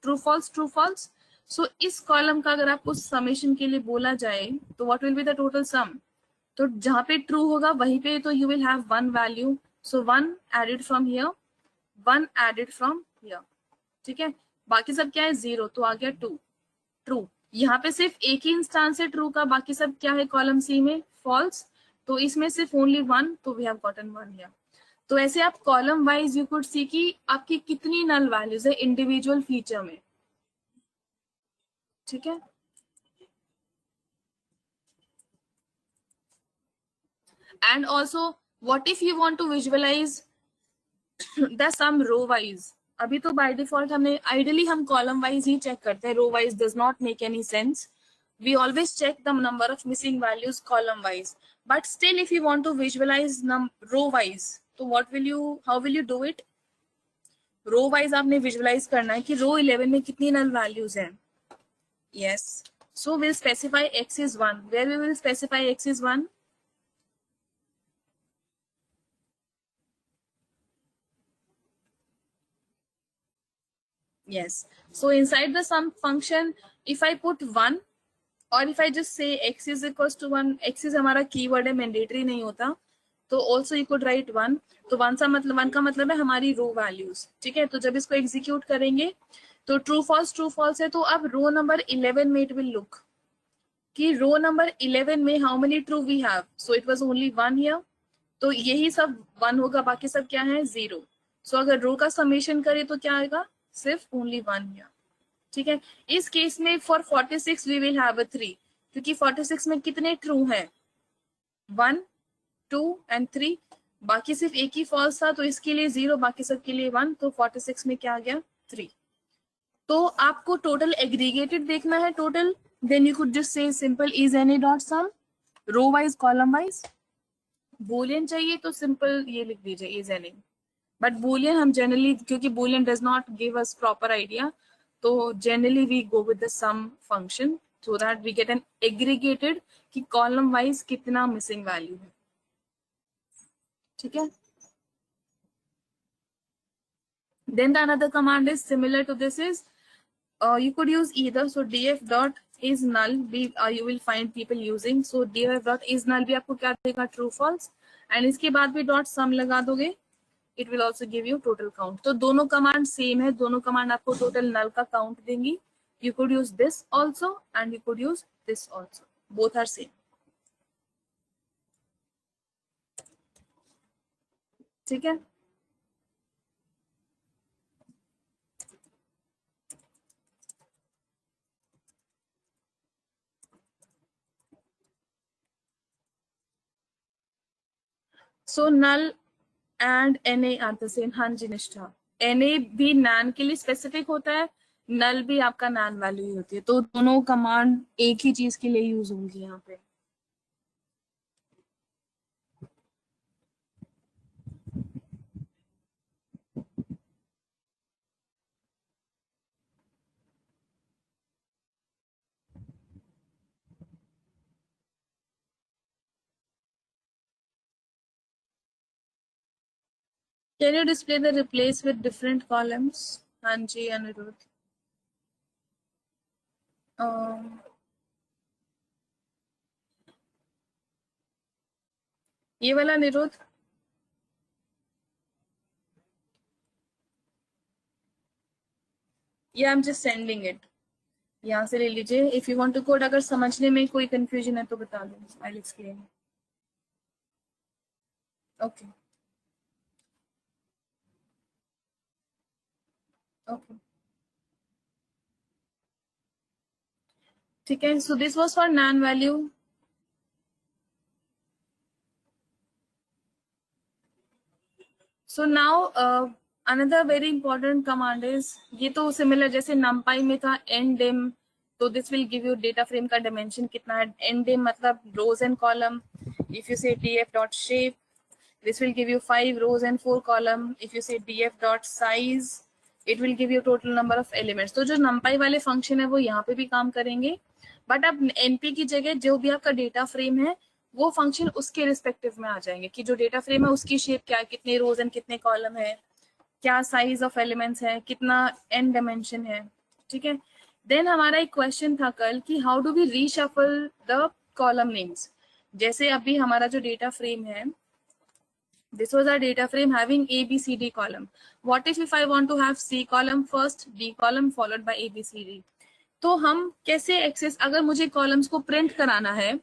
true false true false. So इस कॉलम का अगर आपको समेशन के लिए बोला जाए तो what will be the total sum, तो जहां पे ट्रू होगा वहीं पे तो you will have 1 value, so 1 added from here, 1 added from here, ठीक है। बाकी सब क्या है, 0, तो आ गया 2 ट्रू। यहाँ पे सिर्फ एक ही इंस्टांस है ट्रू का, बाकी सब क्या है कॉलम सी में, फॉल्स। तो इसमें सिर्फ ओनली 1, तो वी हैव गॉटन 1 हियर। तो ऐसे आप column wise you could see कि आपकी कितनी नल वैल्यूज है इंडिविजुअल फीचर में, ठीक है। And also what if you want to visualize the sum row wise. अभी तो बाय डिफॉल्ट हमने आइडियली हम कॉलम वाइज ही चेक करते हैं, row wise does not make any sense, we always check the number of missing values column wise, but still if you want to visualize row wise, so how will you do it, row wise आपने visualize करना है कि row 11 में कितनी null values हैं, yes. So will specify x is 1, where we will specify x is 1, yes। So inside the sum function if I put 1 और if I just say x is equals to 1, x is हमारा keyword है, mandatory नहीं होता, तो also you could write 1। तो 1 का मतलब है हमारी रो वैल्यूज, ठीक है। तो जब इसको एग्जीक्यूट करेंगे तो ट्रू फॉल्स है। तो अब रो नंबर 11 में इट विल लुक कि रो नंबर 11 में how many true we have, so it was only 1 here, तो यही सब 1 होगा, बाकी सब क्या है 0। सो अगर रो का समेशन करें तो क्या आएगा, सिर्फ ओनली 1 हियर, ठीक है। इस केस में for 46 we will have a 3, क्योंकि 46 में कितने ट्रू हैं, 1 2 एंड 3, बाकी सिर्फ एक ही फॉल्स था, तो इसके लिए 0, बाकी सब के लिए 1, तो 46 में क्या आ गया 3। तो आपको टोटल एग्रीगेटेड देखना है total, then you could just say simple is any dot sum, row wise column wise. Boolean चाहिए तो सिंपल ये लिख दीजिए इज एनी, बट बूलियन हम जनरली, क्योंकि boolean does not give us proper idea, तो generally we go with the sum function so that we get an aggregated कि column wise कितना मिसिंग वैल्यू है, ठीक है। Then the another command is similar to this is you could use either, so df dot is null भी you will find people using, so df dot is null भी आपको क्या देगा, true false, and इसके बाद भी dot sum लगा दोगे, it will also give you total count। तो दोनों कमांड सेम है, दोनों कमांड आपको टोटल नल का काउंट देंगी। You could use this also and you could use this also, both are same, ठीक है। So null and NA are the same, हाँ जी निष्ठा, NA भी नैन के लिए स्पेसिफिक होता है, नल भी आपका नैन वैल्यू ही होती है, तो दोनों कमांड एक ही चीज के लिए यूज होंगी यहाँ पे। Can you display the replace with different columns? हाँ जी अनिरुद्ध. ये वाला Anirudh. Yeah, I'm just sending it. यहाँ से ले लीजिए. If you want to code, अगर समझने में कोई confusion है तो बता दो. I'll explain. Okay. Okay. ठीक है. So this was for nan value. So now another very important command is, ये तो similar जैसे numpy में था ndim, तो this will give you data frame का dimension कितना है. ndim मतलब rows and column. If you say df dot shape, this will give you 5 rows and 4 column. If you say df dot size, it will give you total number of elements. तो जो numpy वाले function है वो यहाँ पे भी काम करेंगे, बट अब np की जगह जो भी आपका डेटा फ्रेम है वो फंक्शन उसके रिस्पेक्टिव में आ जाएंगे कि जो डेटा फ्रेम है उसकी शेप क्या है, कितने रोज एंड कितने कॉलम है, क्या साइज ऑफ एलिमेंट्स है, कितना एन डायमेंशन है. ठीक है. देन हमारा एक क्वेश्चन था कल कि how do we reshuffle the column names. जैसे अभी हमारा जो डेटा फ्रेम है, this was our data frame having a b c d column. What if I want to have c column first, d column followed by a b c d. तो हम कैसे access, अगर मुझे columns को print कराना है,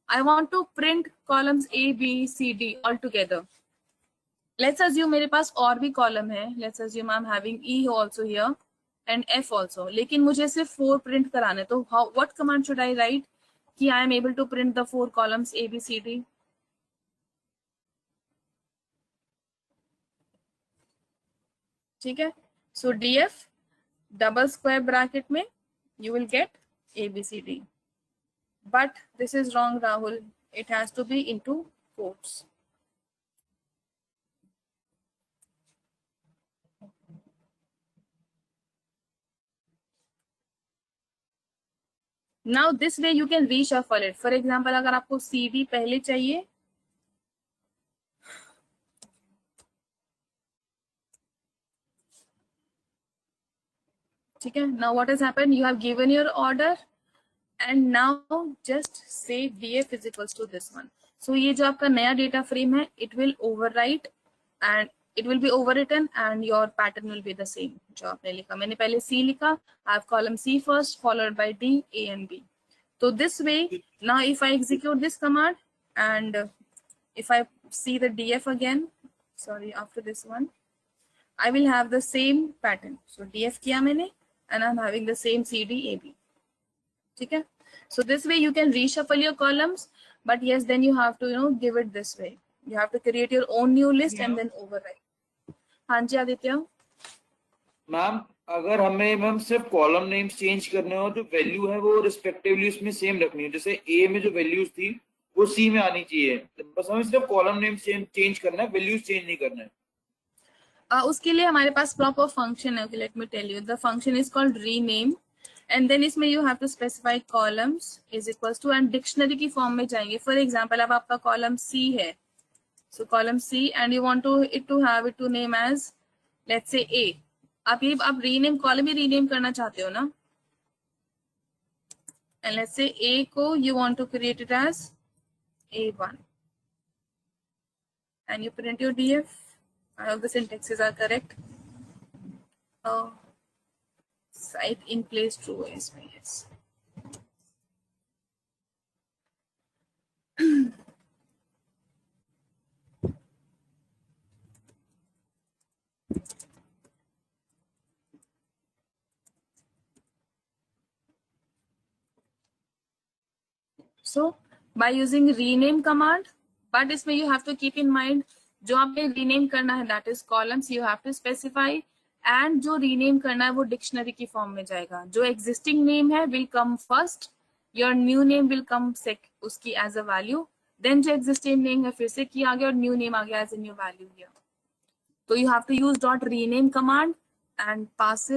I want to print columns A, B, C, D all together. Let's assume मेरे पास और भी कॉलम है. Let's assume I'm having E also here and F also. लेकिन मुझे सिर्फ 4 प्रिंट कराने. तो what command should I write कि I am able to print the 4 columns A, B, C, D? ठीक है. So df double square bracket में you will get A, B, C, D. But this is wrong, Rahul. It has to be into quotes. Now this way you can reshuffle it. For example, अगर आपको CD पहले चाहिए, ठीक है. Now what has happened? You have given your order and now just say df is equals to this one. So ये जो आपका नया data frame है, it will overwrite and it will be overwritten and your pattern will be the same. जो आपने लिखा, मैंने पहले C लिखा, I have column C first followed by D, A and B. So this way, now if I execute this command and if I see the df again, sorry, after this one, I will have the same pattern. So df किया मैंने and I'm having the same CD, AB. ठीक है. So this way you can reshuffle your columns, but yes, then you have to give it this way. You have to create your own new list and then overwrite. हाँ जी Aditya. Ma'am अगर हमें ma'am सिर्फ column names change करने हो, जो value है वो रिस्पेक्टिवली उसमें सेम रखनी है. जैसे ए में जो वैल्यूज थी वो सी में आनी चाहिए, बस हमें सिर्फ कॉलम नेम्स चेंज करना है, वैल्यूज चेंज नहीं करना है. उसके लिए हमारे पास प्रॉपर फंक्शन है. Let me tell you. The function is called rename and then इसमें you have to specify columns is equals to and dictionary की फॉर्म में जाएंगे. फॉर एग्जांपल अब आपका कॉलम सी है, so column C and you want to it to have it to name as let's say A. आप rename column ही rename करना चाहते हो ना, एंड लेट्स से ए को you want to create it as A1 and you print your df. I hope the syntaxes are correct. Site in place true is yes. So by using rename command, but इसमें you have to keep in mind जो आपने rename करना है that is columns you have to specify, and जो rename करना है वो dictionary की form में जाएगा. जो existing name है will come first, your new name will come उसकी as a value, then जो existing name है फिर से की आ गया और new name आ गया as a new value here. So you have to use dot rename command and pass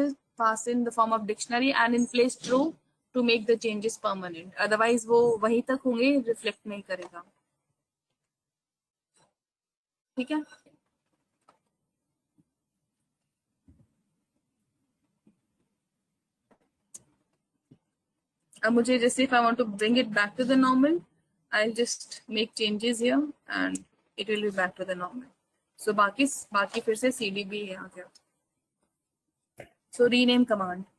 in the form of dictionary and in place true to make the changes permanent. Otherwise वो वहीं तक होंगे, reflect नहीं करेगा. ठीक है. अब मुझे जैसे if I want to bring it back to the normal, I'll just make changes here and it will be back to the normal. So बाकी फिर से CDB आ गया. So rename command.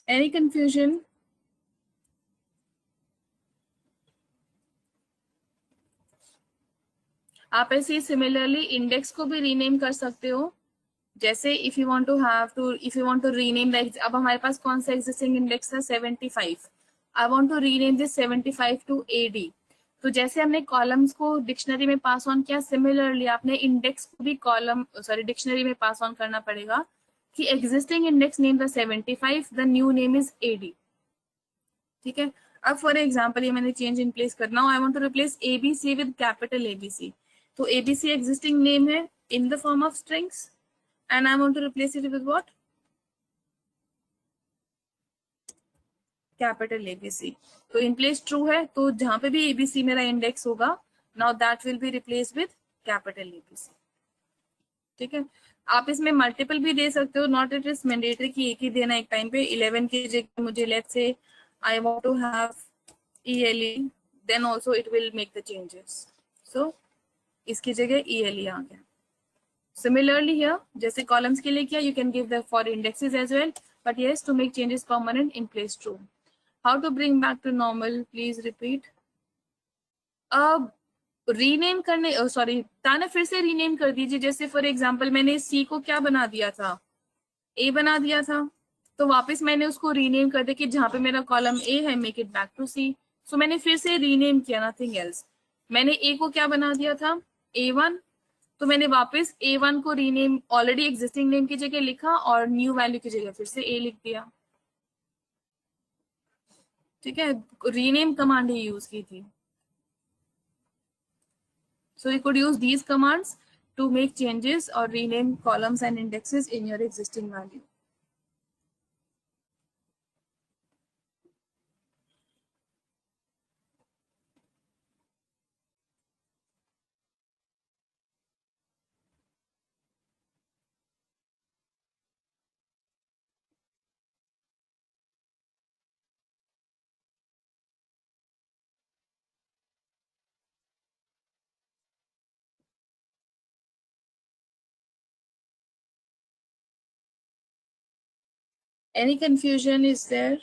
Any confusion? आप ऐसे सिमिलरली इंडेक्स को भी rename कर सकते हो. जैसे if you want to rename the, अब हमारे पास कौन सा एग्जिस्टिंग इंडेक्स है 75. I want to rename this 75 to AD. तो जैसे हमने कॉलम्स को डिक्शनरी में पास ऑन किया, सिमिलरली आपने इंडेक्स को भी डिक्शनरी में पास ऑन करना पड़ेगा कि existing index name the 75, the new name is AD. ठीक है. अब फॉर एग्जाम्पल ये मैंने चेंज इन प्लेस करना हो, I want to replace ABC with capital ABC. तो एबीसी एग्जिस्टिंग नेम है in the form of strings and I want to replace it with what? Capital ABC. तो in place true है, तो जहां पे भी ABC मेरा इंडेक्स होगा, now that will be replaced with capital ABC. ठीक है. आप इसमें मल्टीपल भी दे सकते हो, नॉट इट इज मैंडेटरी कि एक ही देना एक टाइम पे. 11 की जगह मुझे let's say I want to have ELE, then also it will make the changes. So इसकी जगह ELE आ गया. Similarly here, जैसे columns के लिए किया, you can give the for indexes as well, but yes, to make changes permanent in place true. How to bring back to normal? Please repeat. अब rename करने, sorry ताना, फिर से रीनेम कर दीजिए. जैसे फॉर एग्जांपल मैंने C को क्या बना दिया था, A बना दिया था. तो वापस मैंने उसको रीनेम कर दिया कि जहां पे मेरा कॉलम A है, make it back to C. सो मैंने फिर से रीनेम किया, नथिंग एल्स. मैंने A को क्या बना दिया था, A1. तो मैंने वापस A1 को रीनेम ऑलरेडी एग्जिस्टिंग नेम की जगह लिखा और न्यू वैल्यू की जगह फिर से A लिख दिया. ठीक है. रीनेम कमांड ही यूज की थी. So you could use these commands to make changes or rename columns and indexes in your existing value. Any confusion is there?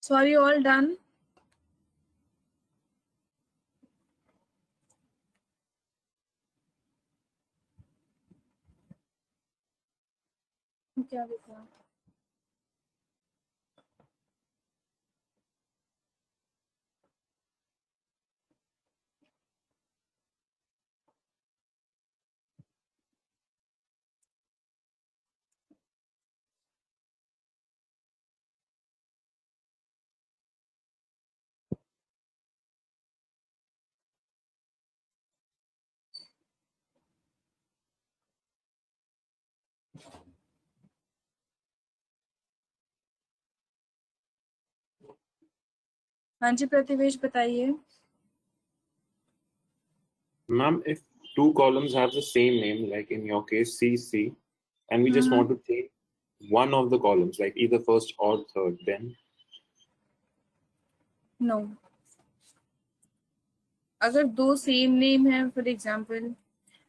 So are you all done? क्या लिखा? हाँ जी प्रतिवेश बताइए। Ma'am, if two columns have the same name, like in your case C C, and we just want to change one of the columns, like either first or third, then no, अगर दो same name है for example,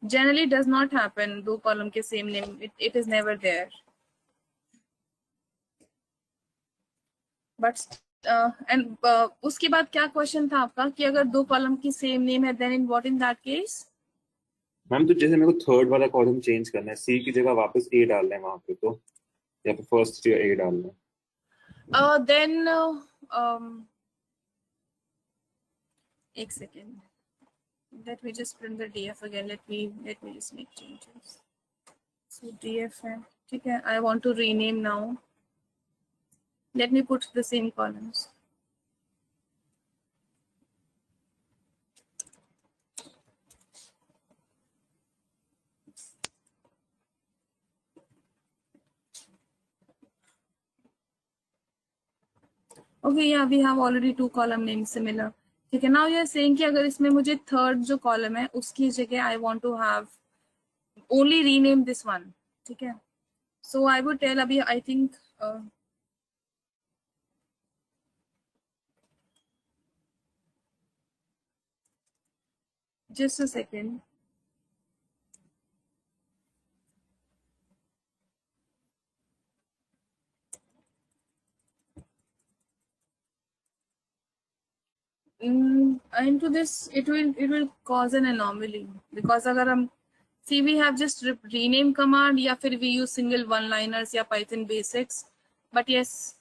generally does not happen दो column के same name, it is never there, but and उसके बाद क्या question था आपका कि अगर दो कॉलम की सेम नेम है then in what in that case? Ma'am तो जैसे मेरे को थर्ड वाला कॉलम चेंज करना है, सी की जगह वापस ए डालना है वहां पे, तो या फिर फर्स्ट या ए डालना है? देन एक second, let me just print the df again, let me just make changes. So df है, ठीक है, I want to rename now, let me put the same columns. Okay, yeah, we have already two column names similar. ठीक है, now you are saying कि अगर इसमें मुझे third जो कॉलम है उसकी जगह I want to have only rename this one, ठीक है, so I would tell अभी I think just a second. Into this it will cause an anomaly because अगर हम see we have just rename command या फिर we use single one liners या Python basics, but yes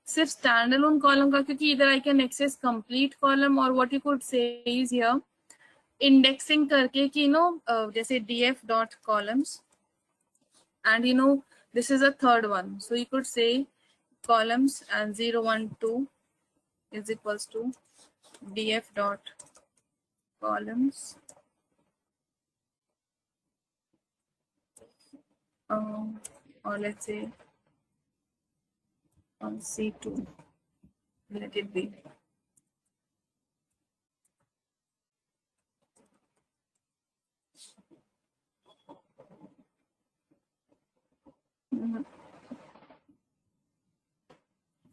सिर्फ standalone column का, क्योंकि either I can access complete column or what you could say is here indexing करके कि जैसे df dot columns and this is a third one, so you could say columns and 0 1 2 is equals to df dot columns or let's say on C2, let it be.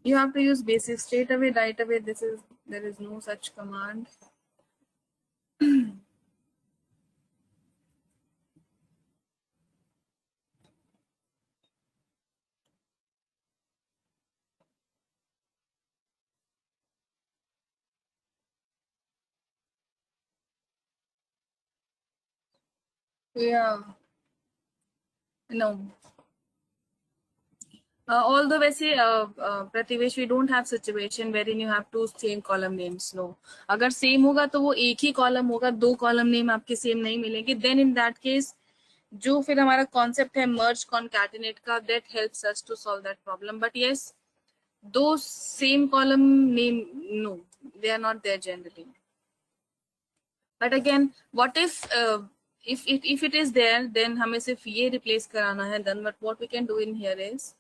You have to use basic straight away, right away. There is no such command. Yeah, no. Although वैसे प्रतिवेश we don't have situation wherein you have two same column names. No, अगर same होगा तो वो एक ही column होगा, दो column name आपके same नहीं मिलेंगे. Then in that case जो फिर हमारा concept है merge concatenate का, that helps us to solve that problem. But yes, those same column name, no, they are not there generally. But again, what if it is there, then हमें सिर्फ ये replace कराना है. Then what we can do in here is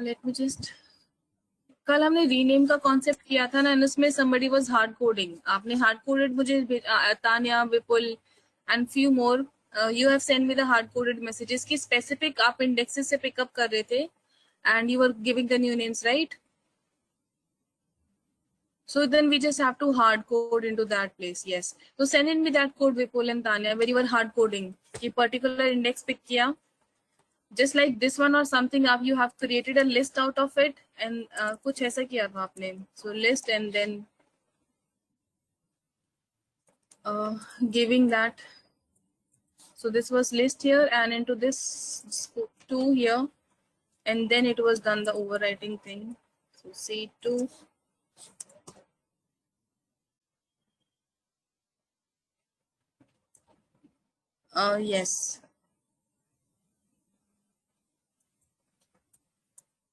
let me just, कल हमने rename का concept किया था ना, उसमें somebody was hard coding, आपने hard coded मुझे तान्या, विपुल and few more you have sent me the hard coded messages कि specific आप indexes से pick up कर रहे थे and you were giving the new names, right? So then we just have to hard code into that place. Yes, so send in me that code Vipul and Tanya where you were hard coding कि particular index pick किया, just like this one or something up, you have created a list out of it and कुछ ऐसा किया था आपने, so list and then giving that, so this was list here and into this 2 here and then it was done the overwriting thing, so C2 yes,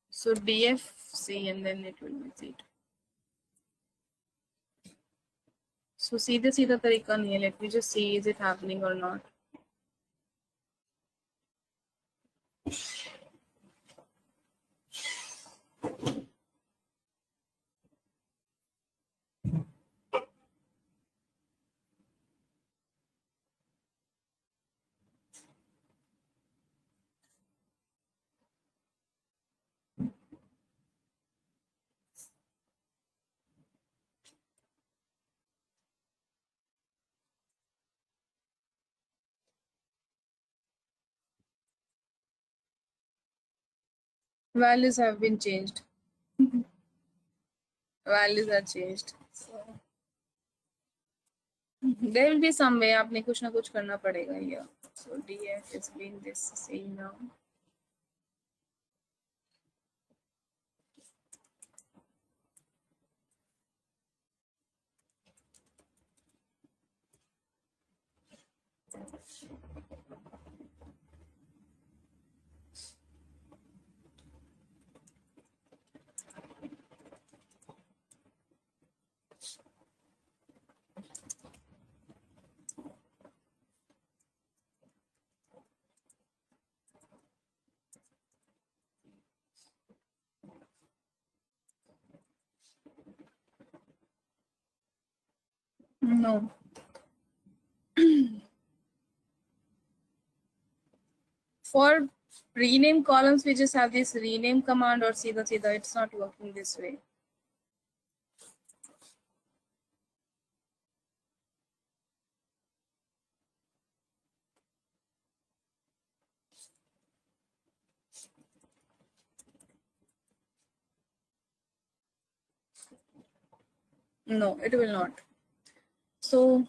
so DFC and then it will be C2. So सीधे सीधा तरीका नहीं है, let me just see is it happening or not. values have been changed. Values are changed. So there will be some way. आपने कुछ ना कुछ करना पड़ेगा ये. So df is being this same now. No. For rename columns, we just have this rename command or सीधा सीधा. It's not working this way. No, it will not. So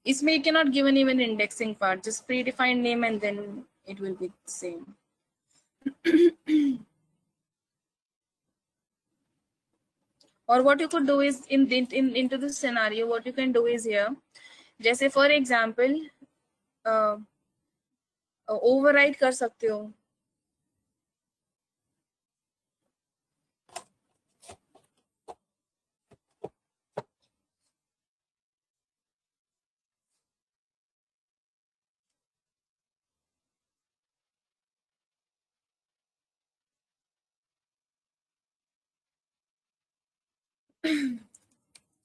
इसमें you cannot give an even indexing part. Just predefined name and then it will be the same. Or what you could do is into this scenario, what you can do is here, जैसे for example, override कर सकते हो.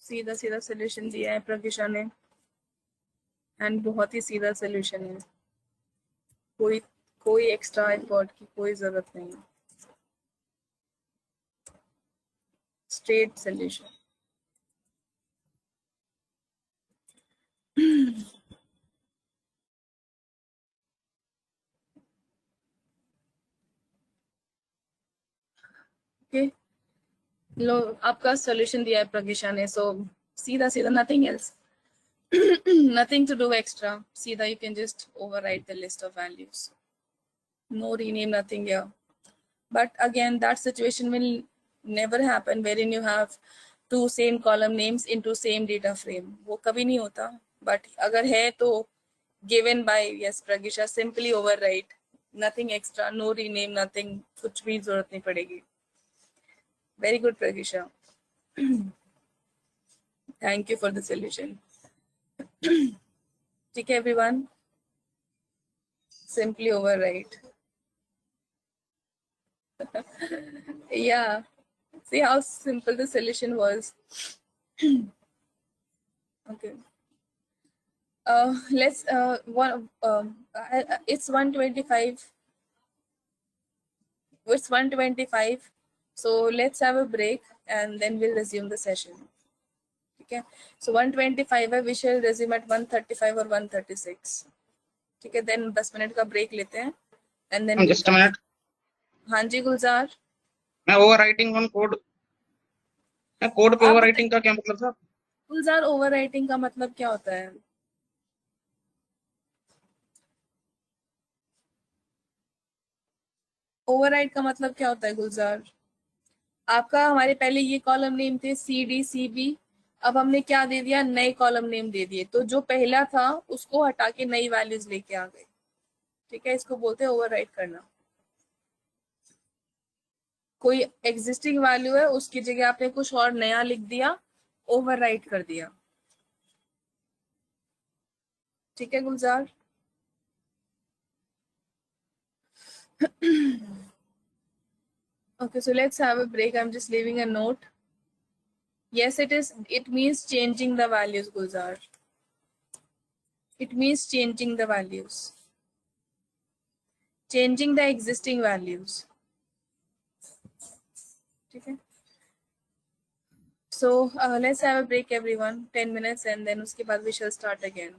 सीधा सीधा solution दिया है प्रज्ञा ने, and बहुत ही सीधा सोल्यूशन है. कोई एक्स्ट्रा एफर्ट की कोई जरूरत नहीं है. Straight solution. ओके, लो आपका सोल्यूशन दिया है प्रज्ञा ने. सो सीधा सीधा, nothing else. Nothing to do extra. Seedha, you can just overwrite the list of values. No rename, nothing here. But again, that situation will never happen wherein you have two same column names into same data frame. वो कभी नहीं होता. But अगर है तो given by yes Pragisha, simply overwrite. Nothing extra, no rename, nothing. कुछ भी जरूरत नहीं पड़ेगी. Very good Pragisha. Thank you for the solution. ठीक है everyone. Simply overwrite. Yeah, see how simple the solution was. Okay, let's it's 1:25. It's 1:25, so let's have a break and then we'll resume the session. Okay, so 1:25 we shall resume at 1:35 or 1:36. ठीक है, then 10 minute का break लेते हैं and then just a minute. हाँ जी गुलजार. मैं overwriting on code, मैं code पे overwriting का क्या मतलब था? गुलजार, ओवरराइटिंग का मतलब क्या होता है? ओवरराइट का मतलब क्या होता है गुलजार? आपका हमारे पहले ये कॉलम नेम थे CDCB, अब हमने क्या दे दिया, नए कॉलम नेम दे दिए. तो जो पहला था उसको हटा के नई वैल्यूज लेके आ गए. ठीक है, इसको बोलते हैं ओवरराइट करना. कोई एग्जिस्टिंग वैल्यू है उसकी जगह आपने कुछ और नया लिख दिया, ओवरराइट कर दिया. ठीक है गुलजार. Okay, so let's have a break. I'm just leaving a note. Yes, it means changing the values, Gulzar. It means changing the values. Changing the existing values. Okay. So let's have a break everyone, 10 minutes, and then uske baad we shall start again.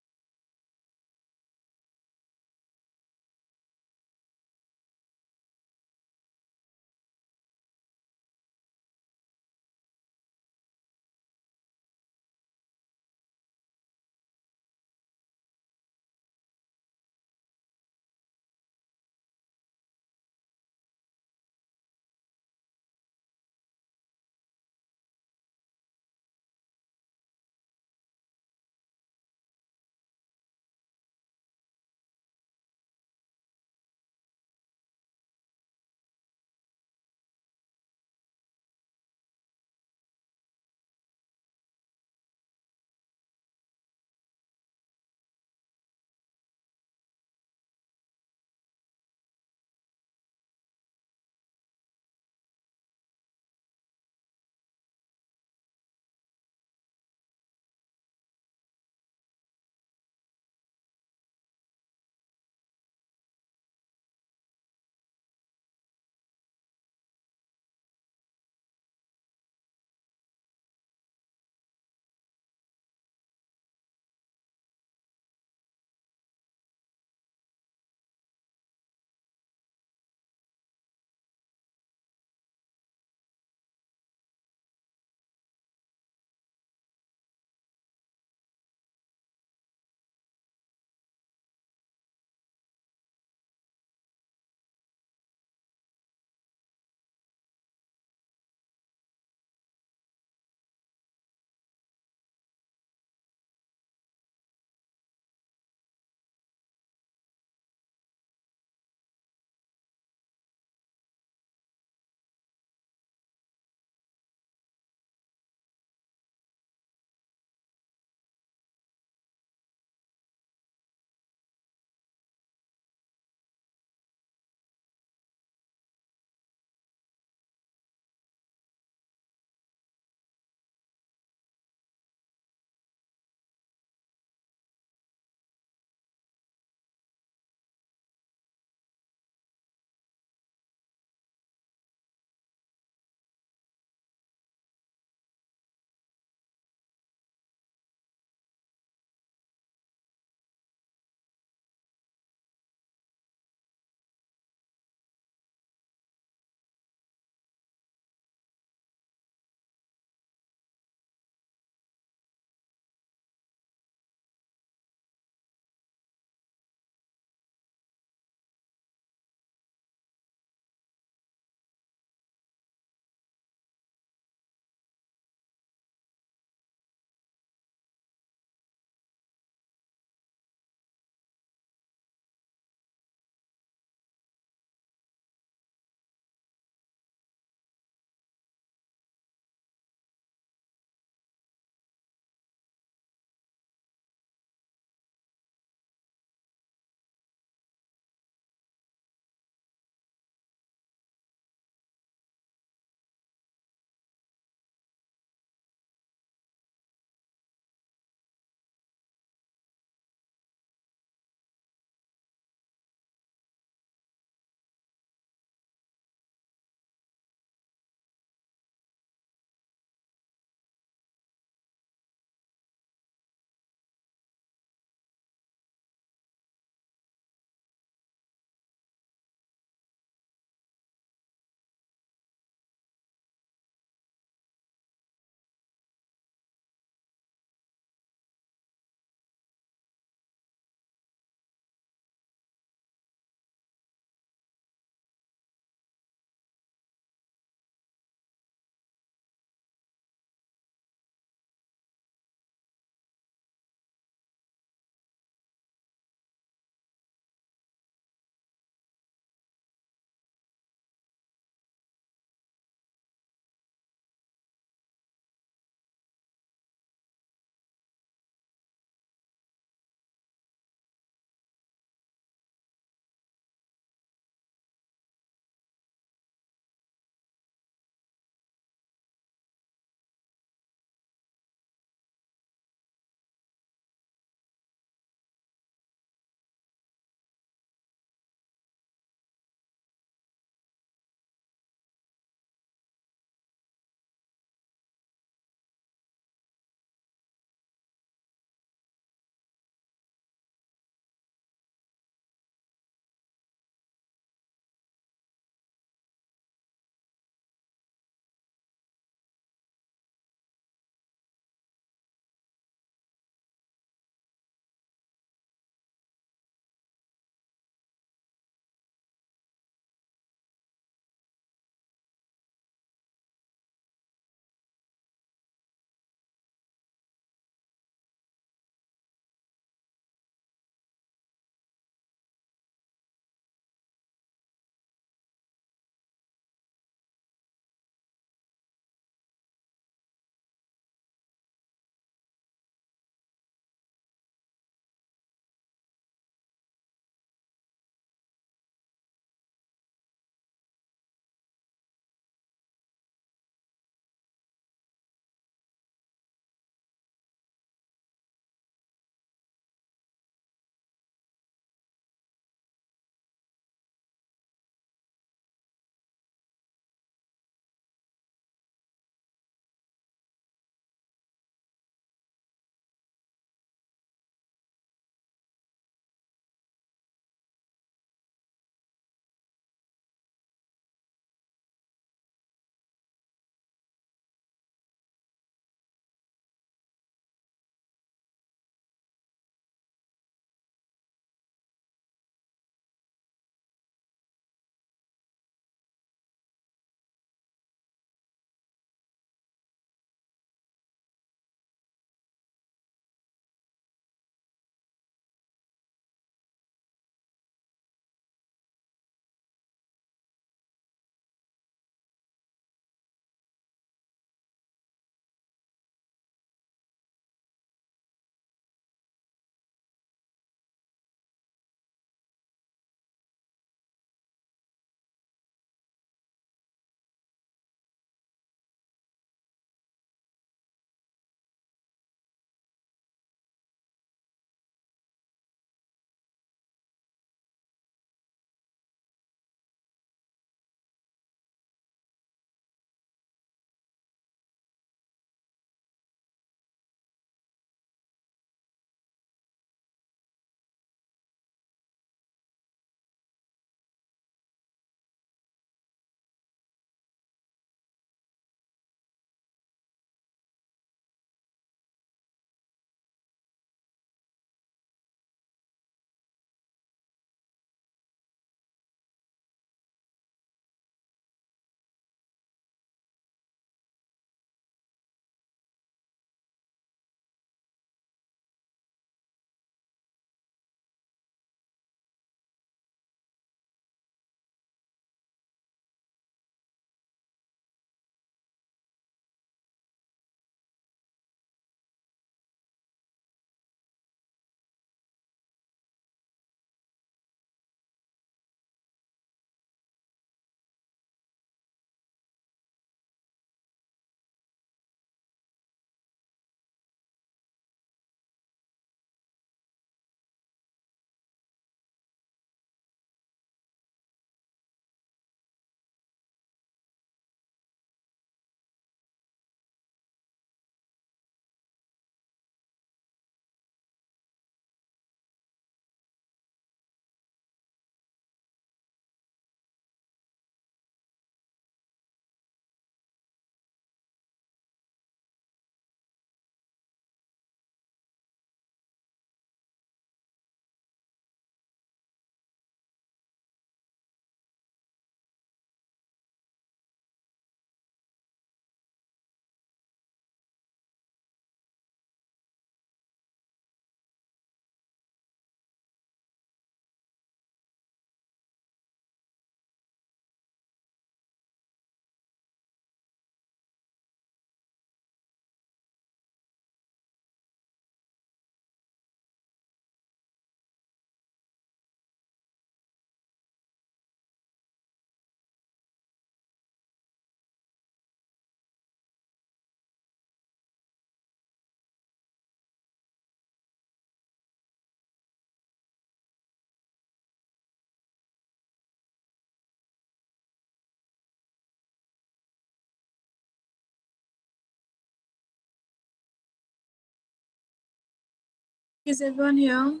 Is everyone here?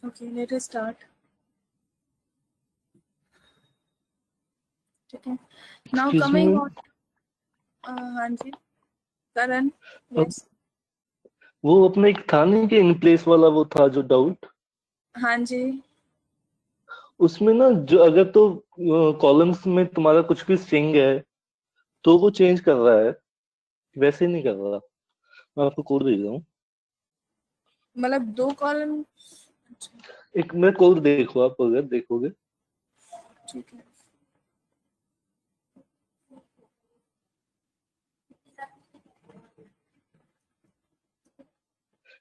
Okay, let us start. Okay. Now Excuse coming me, on. हाँ जी, करण. अब Yes. वो अपना एक था नहीं कि in place वाला वो था जो डाउट, हाँ जी. उसमें ना जो अगर तो कॉलम्स में तुम्हारा कुछ भी स्ट्रिंग है तो वो चेंज कर रहा है, वैसे नहीं कर रहा। मैं आपको कोड भेज रहा हूँ, मतलब 2 कॉलम. एक मैं कोड देखो, आप अगर देखोगे ठीक है.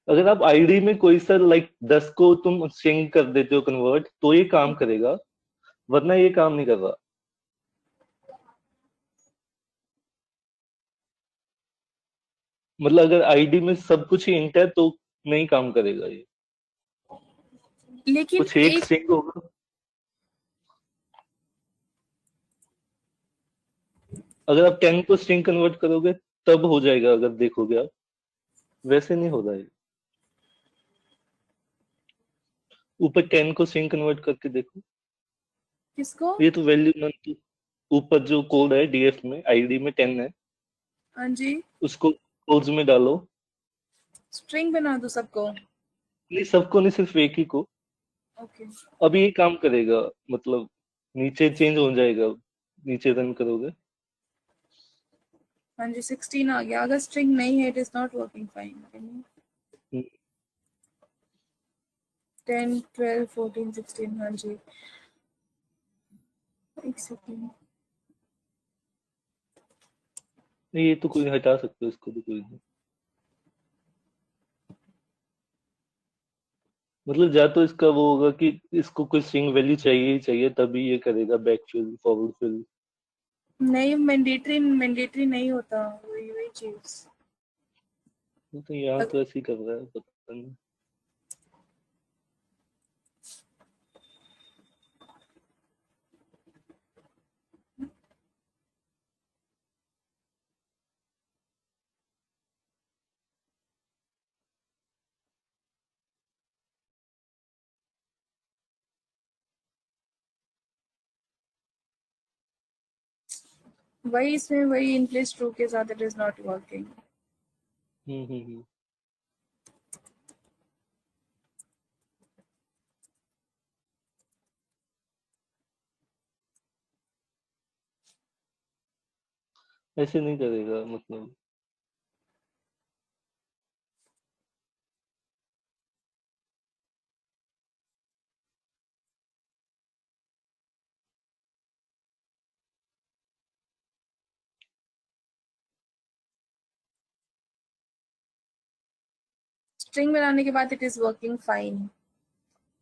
अगर आप आईडी में कोई सा लाइक 10 को तुम स्ट्रिंग कर देते हो कन्वर्ट तो ये काम करेगा, वरना ये काम नहीं कर रहा। मतलब अगर आईडी में सब कुछ ही इंट है तो नहीं काम करेगा ये, लेकिन कुछ एक एक स्ट्रिंग होगा। अगर आप 10 को स्ट्रिंग कन्वर्ट करोगे तब हो जाएगा, अगर देखोगे आप, वैसे नहीं हो रहा है। ऊपर 10 को स्ट्रिंग कन्वर्ट करके देखो, किसको. ये तो वैल्यू नन तो ऊपर जो कोड है डीएफ में आईडी में 10 है, हाँ जी. उसको कोड्स में डालो। स्ट्रिंग बना दो सबको. नहीं, सबको नहीं, सिर्फ एक ही को। ओके. अब ये काम करेगा, मतलब नीचे चेंज हो जाएगा, नीचे रन करोगे। हाँ जी, 16 आ गया. अगर स्ट्रिंग नहीं है, it is not working fine. 10, 12, 14, 16. हाँ जी. एक सेकेंड. नहीं, ये तो कोई हटा सकते हो, इसको तो कोई नहीं। मतलब या तो इसका वो होगा कि इसको कोई स्ट्रिंग वैल्यू चाहिए ही चाहिए, तभी ये करेगा बैकफिल फॉरवर्ड फिल। नहीं, मैंडेटरी नहीं होता. वही वही चीज. तो यहाँ तो ऐसे ही कर रहा है, पता नहीं। वही इसमें वही इन प्लेस ट्रू के साथ इट इज नॉट वर्किंग. हम्म। ऐसे नहीं करेगा मतलब। स्ट्रिंग बनाने के बाद इट इज वर्किंग फाइन.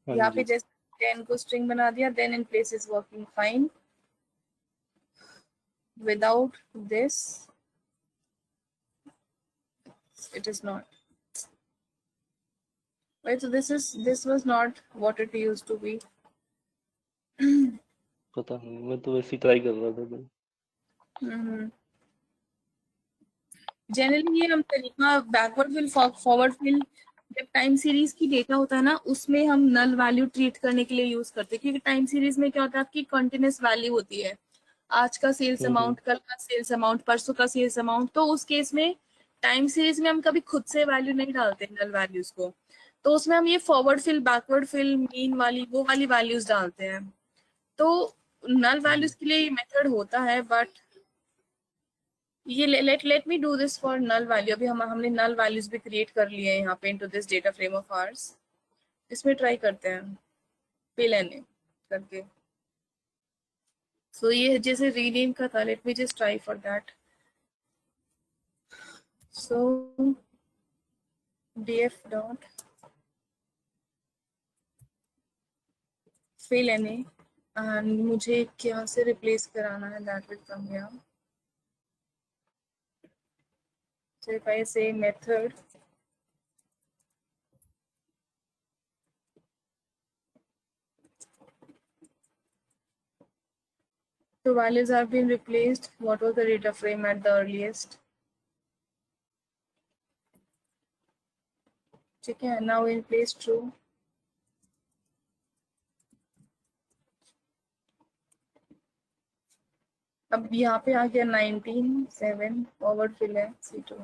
हाँ यहाँ पे जी। जैसे 10 को स्ट्रिंग बना दिया, then in place is working fine. Without this, it is not. Right, so this was not what it used to be. पता नहीं, मैं तो वैसे ही ट्राई कर रहा था भाई। जनरली ये हम तरीका बैकवर्ड फिल फॉरवर्ड फिल जब टाइम सीरीज की डेटा होता है ना, उसमें हम नल वैल्यू ट्रीट करने के लिए यूज करते हैं, क्योंकि टाइम सीरीज में क्या होता है, आपकी कंटिन्यूस वैल्यू होती है. आज का सेल्स हम्म। अमाउंट, कल का सेल्स अमाउंट, परसों का सेल्स अमाउंट. तो उस केस में टाइम सीरीज में हम कभी खुद से वैल्यू नहीं डालते नल वैल्यूज को. तो उसमें हम ये forward fill, backward fill, mean वाली वो वाली वैल्यूज डालते हैं. तो नल वैल्यूज के लिए ये मेथड होता है, बट ये let me do this for null value. अभी हमने नल वैल्यूज भी क्रिएट कर लिए हैं यहाँ पे into this data frame of hours. इसमें ट्राई करते हैं फिल एन करके. सो ये जैसे रीनेम का था, let me just try for that. So df dot fill na and मुझे क्या से रिप्लेस कराना है, that will come here. So if I say method So values have been replaced. What was the data frame at the earliest? ठीक है, now in place true. अब यहाँ पे आ गया 19 7 फॉरवर्ड फिल है C2.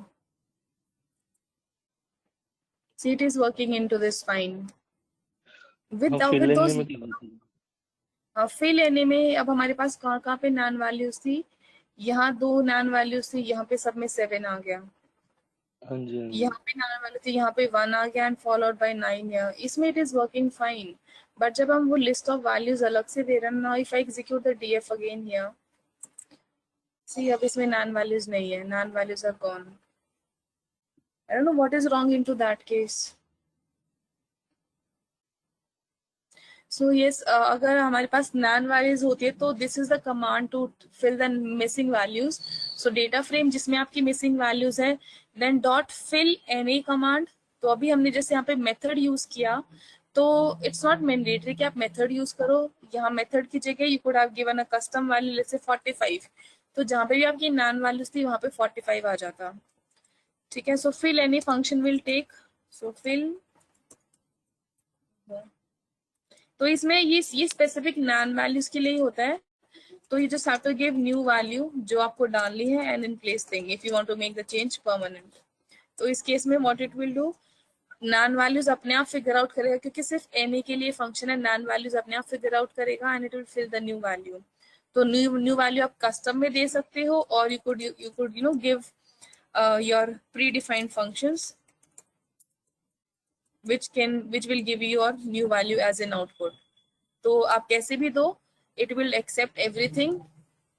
See, it is working into this fine. With हाँ, fill with in those में क्या होता है? फिल लेने में अब हमारे पास कहाँ कहाँ पे नॉन वैल्यूज थी, यहाँ 2 नॉन वैल्यूज थी, यहाँ पे सब में 7 आ गया, हाँ जी, हाँ जी। यहाँ पे नॉन वैल्यू थी, यहाँ पे 1 आ गया एंड फॉलोड बाय 9 है। इसमें it is working fine, but जब हम वो लिस्ट ऑफ वैल्यूज अलग से दे रहे हैं ना, if I execute the DF again here, see अब इसमें नॉन वैल्यूज नहीं है, NaN values are gone. I don't know what is wrong into that case. So yes, अगर हमारे पास नॉन वैल्यूज होती है तो this is the command to fill the missing values. So data frame जिसमें आपकी मिसिंग वैल्यूज है, then dot fill any command. तो अभी हमने जैसे यहाँ पे मेथड यूज किया, तो इट्स नॉट मैंडेटरी कि आप मेथड यूज करो। यहाँ मेथड की जगह you could have given a custom value let's say 45, तो जहाँ पे भी आपकी नॉन वैल्यूज थी वहाँ पे 45 आ जाता। ठीक है, so fill any function will take, so fill. तो इसमें ये स्पेसिफिक नॉन वैल्यूज के लिए ही होता है। तो you just have to give new value जो आपको डालनी है and in place देंगे if you want to make the change permanent। तो इस केस में what it will do, non values अपने आप फिगर आउट करेगा, क्योंकि सिर्फ एनी के लिए फंक्शन है, नॉन वैल्यूज अपने आप फिगर आउट करेगा and it will fill the new value. तो न्यू वैल्यू आप कस्टम में दे सकते हो, और you could you know give your predefined functions which will give you your new value as an output। तो आप कैसे भी दो, it will accept everything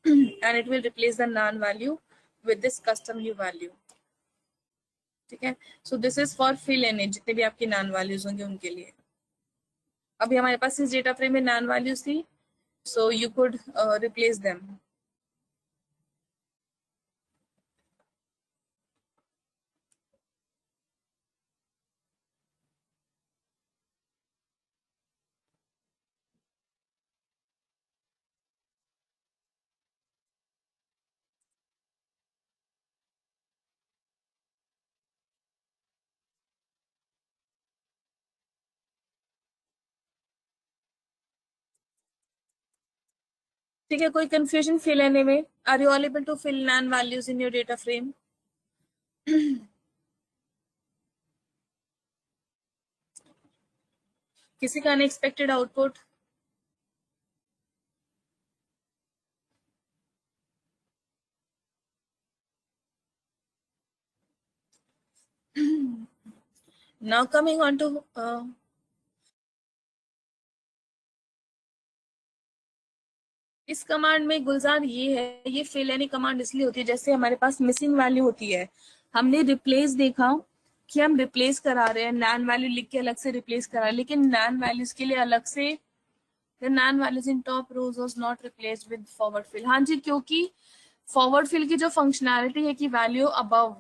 and it will replace the non value with this custom new value। ठीक है, so this is for fill any, जितने भी आपकी नॉन वैल्यूज होंगे उनके लिए। अभी हमारे पास इस डेटा फ्रेम में नॉन वैल्यूज थी, so you could replace them। ठीक है, कोई कंफ्यूजन फिल लेने में? Are you all able to fill non values in your data frame? किसी का unexpected output? Now coming on to इस कमांड में गुलजार ये है, ये फिल एनी कमांड इसलिए होती है जैसे हमारे पास मिसिंग वैल्यू होती है, हमने रिप्लेस देखा कि हम रिप्लेस करा रहे हैं, नॉन वैल्यू लिख के अलग से रिप्लेस करा रहे हैं, लेकिन नॉन वैल्यूज के लिए अलग से the non values in top rows was not replaced with forward fill। हाँ जी, क्योंकि फॉरवर्ड फिल की जो फंक्शनैलिटी है कि वैल्यू अबव,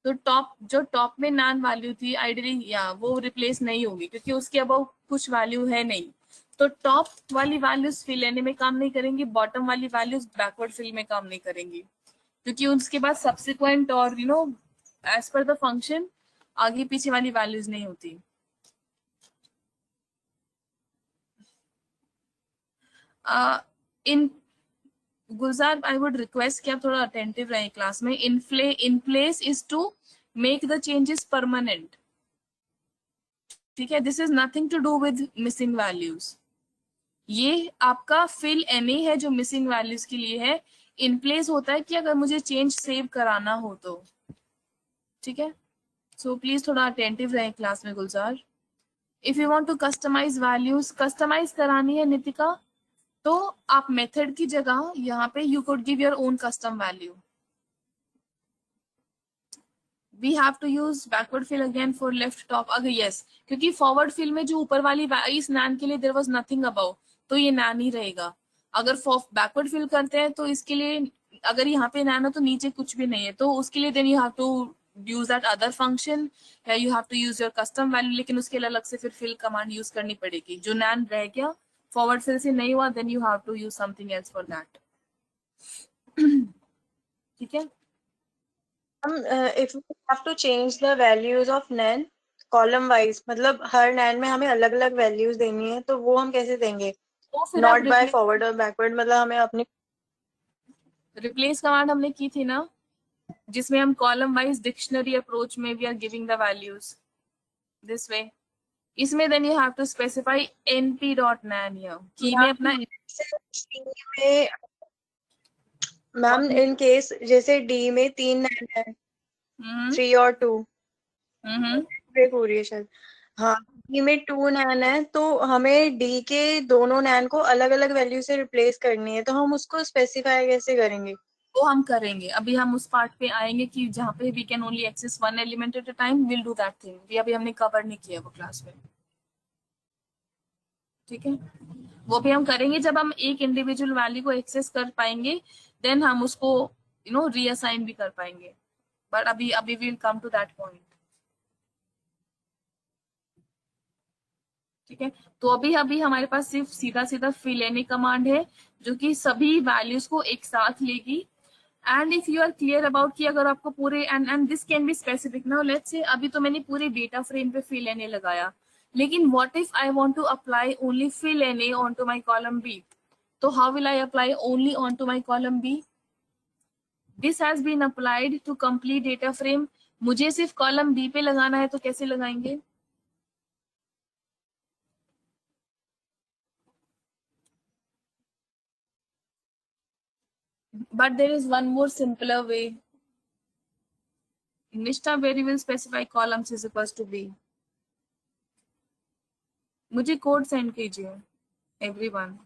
तो टॉप में नॉन वैल्यू थी आइडियली या वो रिप्लेस नहीं होगी, क्योंकि उसके अबव कुछ वैल्यू है नहीं। तो टॉप वाली वैल्यूज फिल लेने में काम नहीं करेंगी, बॉटम वाली वैल्यूज बैकवर्ड फिल में काम नहीं करेंगी, क्योंकि उसके बाद सब्सिक्वेंट और you know as per the function आगे पीछे वाली वैल्यूज नहीं होती। इन गुलजार आई वुड रिक्वेस्ट कि आप थोड़ा अटेंटिव रहें क्लास में। In place is to make the changes permanent. ठीक है, this is nothing to do with missing values. ये आपका फिल एनी है जो मिसिंग वैल्यूज के लिए है। इन प्लेस होता है कि अगर मुझे चेंज सेव कराना हो तो। ठीक है, सो प्लीज थोड़ा अटेंटिव रहें क्लास में Gulzar. If you want to customize values, customize करानी है नितिका, तो आप मेथड की जगह यहाँ पे you could give your own custom value. We have to use backward fill again for left top. अगर यस, क्योंकि फॉरवर्ड फिल में जो ऊपर वाली इस नैन के लिए देयर वाज नथिंग अबाउ, तो ये नैन ही रहेगा। अगर बैकवर्ड फिल करते हैं तो इसके लिए अगर यहाँ पे नैन है तो नीचे कुछ भी नहीं है, तो उसके लिए then you have to use that other function, या you have to use your custom value, लेकिन उसके लिए अलग से फिर फिल कमांड यूज करनी पड़ेगी। जो नैन रह गया फॉरवर्ड फिल से नहीं हुआ, then you have to use something else for that. ठीक है। if we have to change the values of nan column wise, मतलब हर nan में हमें अलग अलग values देनी है, तो वो हम कैसे देंगे? तो फिर आप Not by forward or backward, मतलब हमें अपनी रिप्लेस कमांड हमने की थी ना, जिसमें हम कॉलम वाइज डिक्शनरी अप्रोच में we are giving the values this way. इसमें then you have to specify np.nan here की में अपना में मैम इन केस जैसे डी में 3 nan है, 3 और 2 ब्रेक हो रही है शायद। हाँ, डी में 2 nan है, तो हमें डी के दोनों nan को अलग अलग वैल्यू से रिप्लेस करनी है, तो हम उसको स्पेसिफाई कैसे करेंगे? वो हम करेंगे, अभी हम उस पार्ट पे आएंगे कि जहाँ पे we can only access one element at a time, will do that thing. ये अभी हमने कवर नहीं किया वो क्लास में, ठीक है। वो भी हम करेंगे जब हम एक इंडिविजुअल वैल्यू को एक्सेस कर पाएंगे, देन हम उसको रीअसाइन भी कर पाएंगे, बट अभी अभी will come to that point, ठीक है। तो अभी अभी हमारे पास सिर्फ सीधा सीधा फिल एनी कमांड है जो कि सभी वैल्यूज को एक साथ लेगी। And if you are clear about कि अगर आपको पूरे and this can be specific now, let's say अभी तो मैंने पूरे डेटा फ्रेम पे फिल एनी लगाया, लेकिन what if I want to apply only fill any on to my column B, तो how will I apply only on to my column B? This has been applied to complete data frame, मुझे सिर्फ column B पे लगाना है, तो कैसे लगाएंगे? But there is one more simpler way. Nishta, where you will specify columns is equals to B. मुझे code send कीजिए, एवरीवन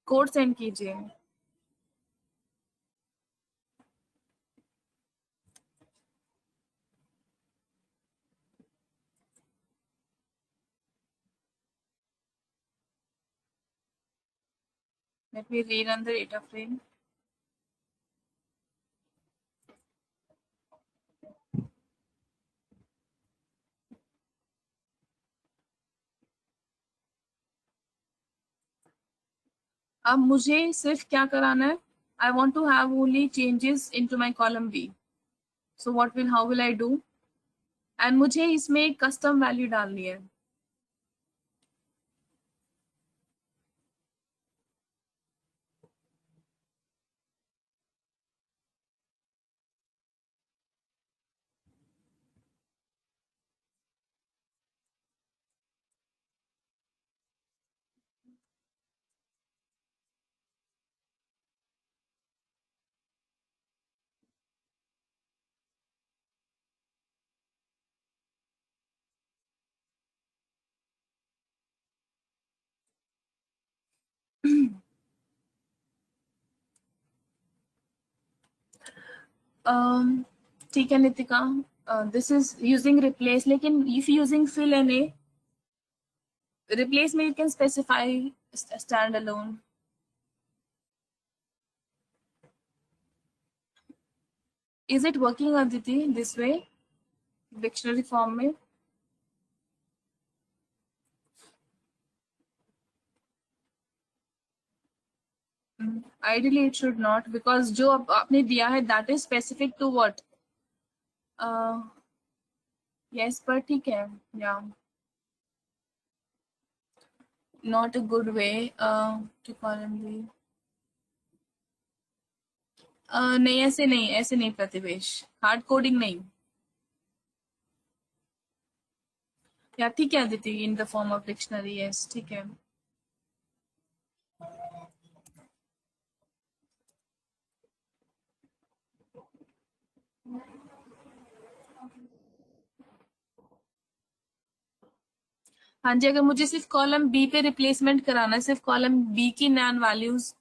कोड सेंड कीजिए। Let me rerun the data frame. अब मुझे सिर्फ क्या कराना है? I want to have only changes into my column B. So how will I do? And मुझे इसमें एक कस्टम वैल्यू डालनी है। ठीक है Nitika, this is using replace, लेकिन if using fill N A replace में you can specify stand alone. Is it working Aditi this way dictionary form में? Ideally it should not, because जो आपने दिया है that is specific to what? Yes, पर ठीक है, yeah, not a good way to column B. नहीं, ऐसे नहीं प्रतिवेश, हार्ड कोडिंग नहीं। या ठीक है अदिति, इन the form of dictionary, yes ठीक है। हाँ जी, अगर मुझे सिर्फ कॉलम बी पे रिप्लेसमेंट कराना है, सिर्फ कॉलम बी की नैन वैल्यूज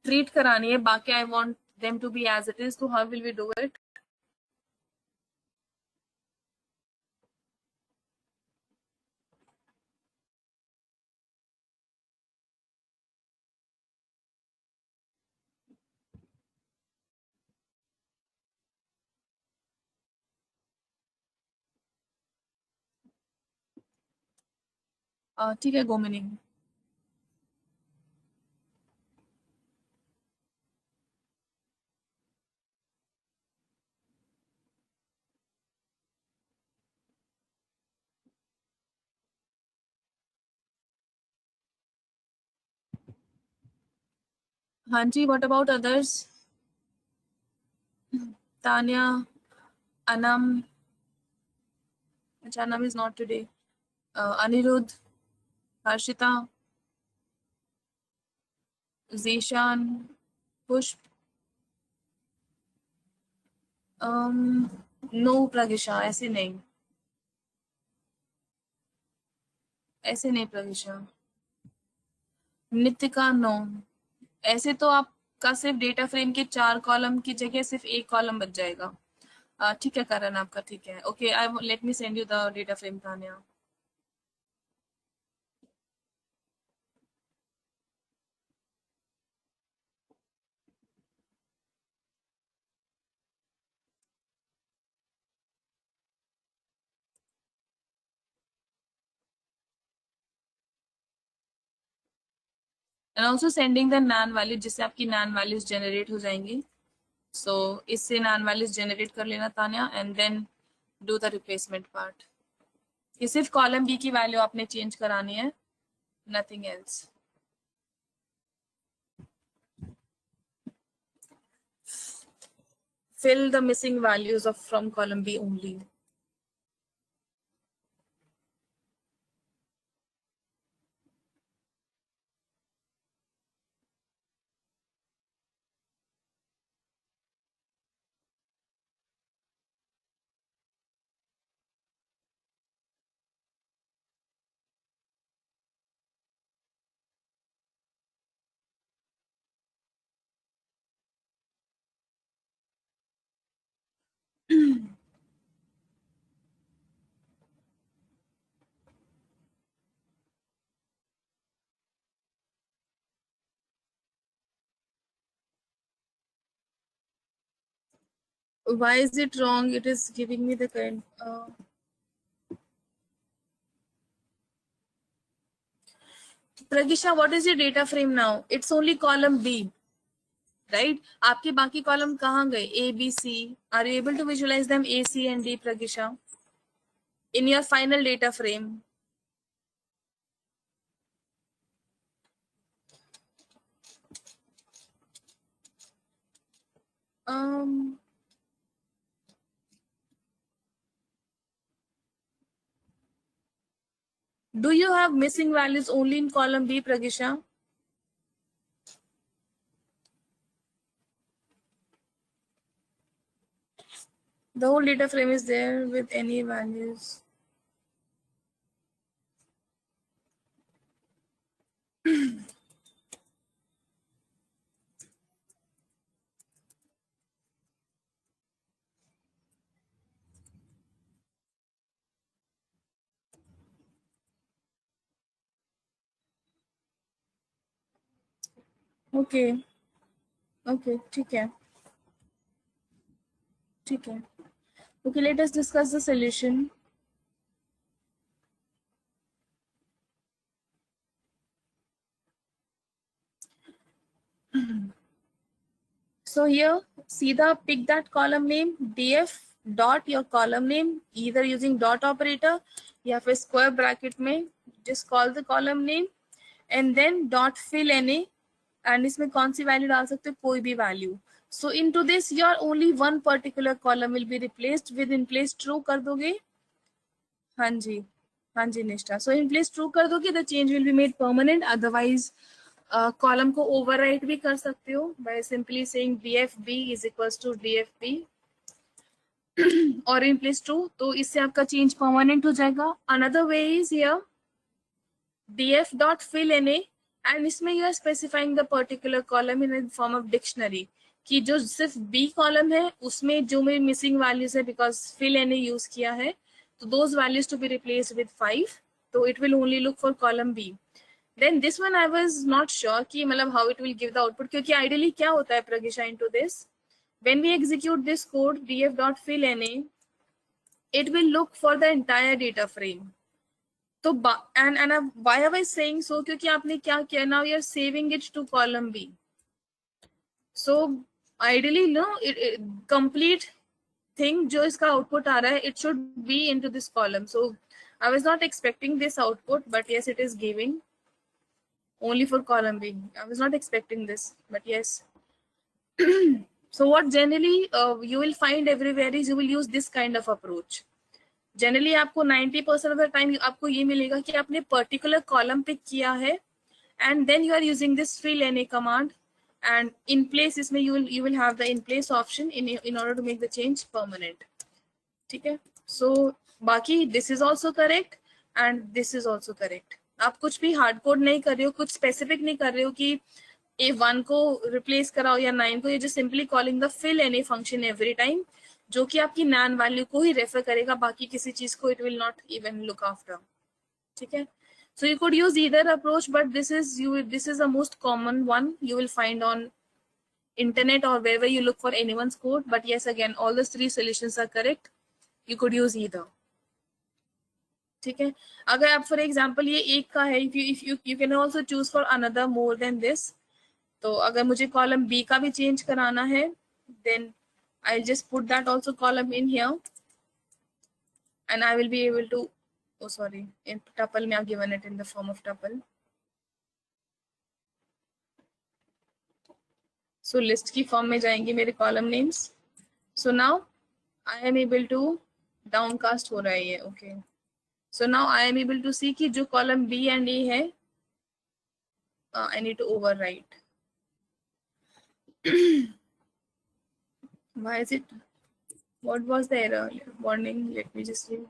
ट्रीट करानी है, बाकी I want them to be as it is, तो how will we do it? ठीक है गोमिनी। हाँ जी, what about others? Tanya, Anam, which Anam is not today. Anirudh, Harshita, Zishan, Pushp. No प्रगिशा, ऐसे नहीं, ऐसे नहीं प्रगिशा। नितिका, नो। ऐसे तो आपका सिर्फ डेटा फ्रेम के 4 कॉलम की जगह सिर्फ 1 कॉलम बच जाएगा। ठीक है करण, आपका ठीक है। Okay, I let me send you the data frame Tanya. And also sending the NaN value, जिससे आपकी नैन वैल्यूज जनरेट हो जाएंगी। सो इससे नैन वैल्यूज जनरेट कर लेना Tanya, and then do the replacement part. ये सिर्फ कॉलम बी की वैल्यू आपने चेंज करानी है, nothing else. Fill the missing values of from column B only. Why is it wrong? It is giving me the current. Pragisha, what is your data frame now? It's only column B, right? आपके बाकी column कहाँ गए? A, B, C. Are you able to visualize them? A, C, and D, Pragisha, in your final data frame. Do you have missing values only in column B, Pragisha? The whole data frame is there with any values. Okay. Okay, ठीक है, ठीक है. Okay, let us discuss the solution. So here, सीधा pick that column name, df dot your column name, either using dot operator या फिर square bracket में just call the column name, and then dot fill na, and इसमें कौन सी value डाल सकते हो? कोई भी value. So into this your only one particular column will be replaced with in place true कर दोगे. हाँ जी निष्ठा. So in place true कर दोगे, the change will be made permanent. Otherwise column को ओवरराइट भी कर सकते हो by simply saying dfb is equals to dfb और in place true, तो इससे आपका चेंज परमानेंट हो जाएगा. Another way is here df dot fill na, and इसमें you are specifying the particular column in the form of dictionary कि जो सिर्फ b कॉलम है उसमें जो मेरी मिसिंग वैल्यूज है बिकॉज fill na यूज किया है, तो those values to be replaced with 5, तो it will only look for column b. Then this one I was not sure कि मतलब how it will give the output, क्योंकि ideally क्या होता है प्रगिशा into this, when we execute this code df dot fill na, it will look for the entire data frame. तो and why am I saying so, क्योंकि आपने क्या किया, now you are saving it to column B. So ideally no, it complete thing जो इसका output आ रहा है, it should be into this column. So I was not expecting this output, but yes, it is giving. only for column B. I was not expecting this, but yes. So what generally you will find everywhere is you will use this kind of approach. Generally आपको 90% of the time आपको ये मिलेगा कि आपने particular column pick किया है, and then you are using this fill any command, and in place इसमें you will have the in place option in order to make the change permanent. ठीक है? So बाकी this is also correct and this is also correct. आप कुछ भी hard code नहीं कर रहे हो, कुछ स्पेसिफिक नहीं कर रहे हो कि A1 को रिप्लेस कराओ या 9 को. ये just simply calling the fill any function every time, जो कि आपकी nan वैल्यू को ही रेफर करेगा, बाकी किसी चीज को it will not even look after. ठीक है? So you could use either approach, but this is the most common one you will find on internet or wherever you look for anyone's code. But yes, again, all the three solutions are correct. You could use either. ठीक है? अगर आप for example ये एक का है, if you can also choose for another more than this. तो अगर मुझे column B का भी change कराना है, then I'll just put that also column in here, and I will be able to, oh sorry, in tuple में I've given it in the form of tuple. So list की form में जाएंगे मेरे column names. So now I am able to downcast हो रहा है ये, okay. So now I am able to see कि जो column B and A है, I need to overwrite. Why is it? What was the error? Warning, let me just read.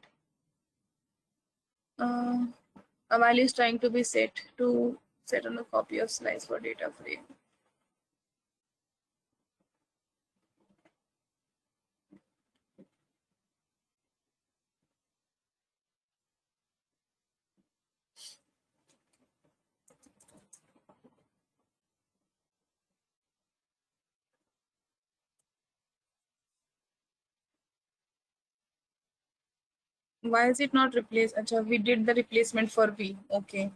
A value is trying to be set on a copy of slice for data frame. Why is it not replaced? Achha, we did the replacement for B. Okay.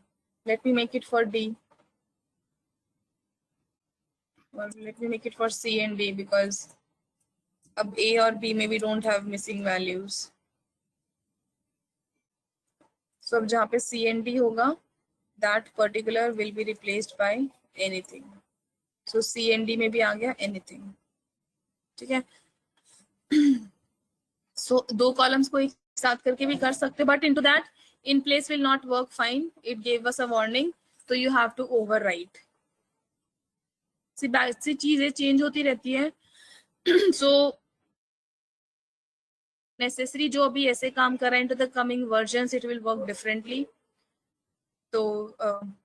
Let me make it for D. Or let me make it for C and D, because अब A or B maybe don't have missing values. So अब जहाँ पे C and D होगा, that particular will be replaced by anything. So C and D में भी आ गया anything. ठीक है? So दो columns को एक साथ करके भी कर सकते, but into that in place will not work fine. It gave us a warning, so you have to overwrite. सी चीजें चेंज होती रहती है. So necessary जो अभी ऐसे काम कर रहा है, into the coming versions it will work differently. तो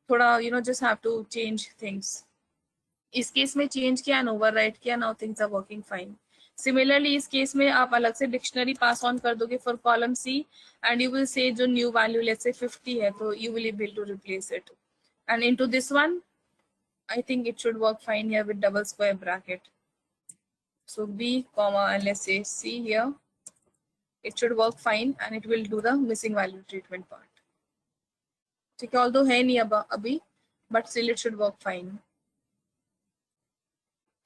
थोड़ा just have to change things. इस केस में चेंज किया, overwrite किया, now things are working fine. Similarly, इस केस में आप अलग से डिक्शनरी पास ऑन कर दोगे for column C, and you will say जो new value let's say 50 है, तो you will be able to replace it. And into this one, I think it should work fine here with double square bracket. So B, comma, and let's say C here. It should work fine, and it will do the missing value treatment part. ठीक है, although है नहीं अभी, but still it should work fine.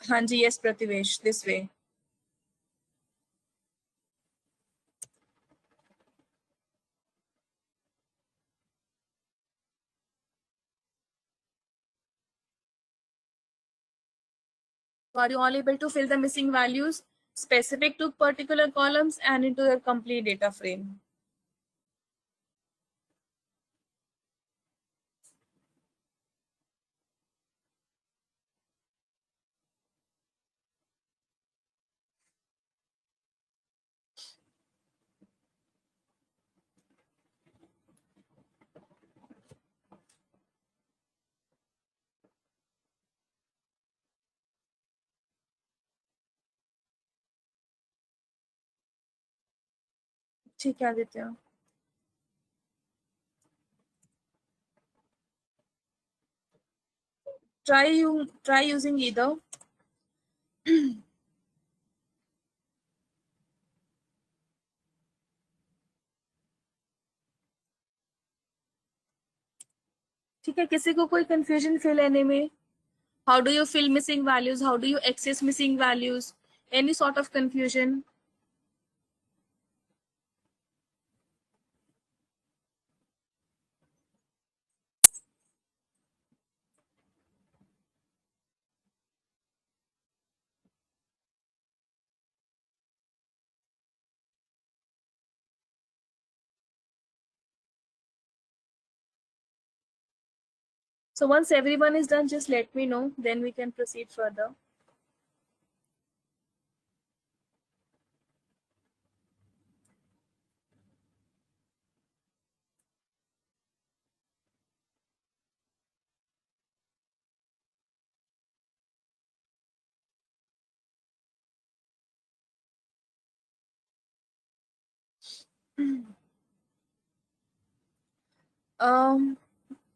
हाँ जी, yes Prathivesh, this way. Are you all able to fill the missing values specific to particular columns and into the complete data frame? ठीक है Aditya. Try using either. ठीक है, किसी को कोई confusion fill लेने में? How do you fill missing values? How do you access missing values? Any sort of confusion? So once everyone is done, just let me know, then we can proceed further.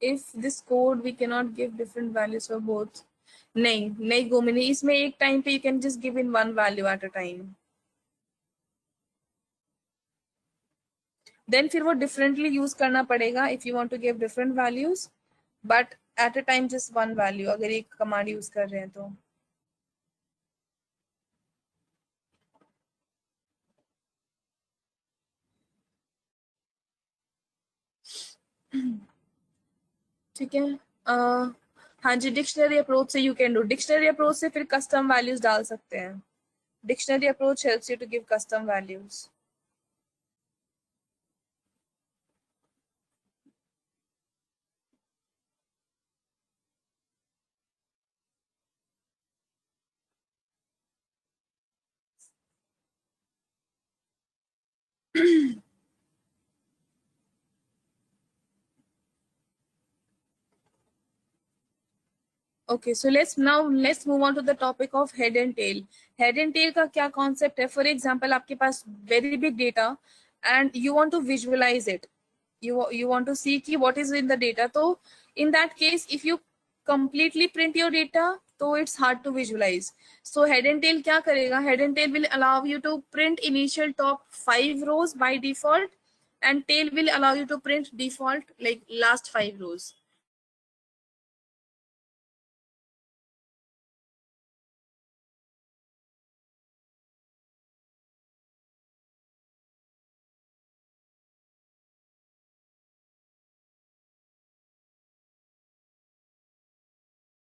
If this code we cannot give different values for both. नहीं गोमिनी, इसमें एक time पे you can just give in one value at a time. Then फिर वो differently use करना पड़ेगा if you want to give different values, but at a time just one value अगर एक command use कर रहे हैं तो. ठीक है. हाँ जी, डिक्शनरी अप्रोच से you can do. Dictionary approach से फिर कस्टम वैल्यूज डाल सकते हैं. Dictionary approach helps you to give custom values. Okay, so let's move on to the topic of head and tail. Head and tail का क्या concept है? For example, आपके पास very big data and you want to visualize it. You want to see कि what is in the data. तो in that case, if you completely print your data, तो it's hard to visualize. So head and tail क्या करेगा? Head and tail will allow you to print initial top 5 rows by default, and tail will allow you to print default like last 5 rows.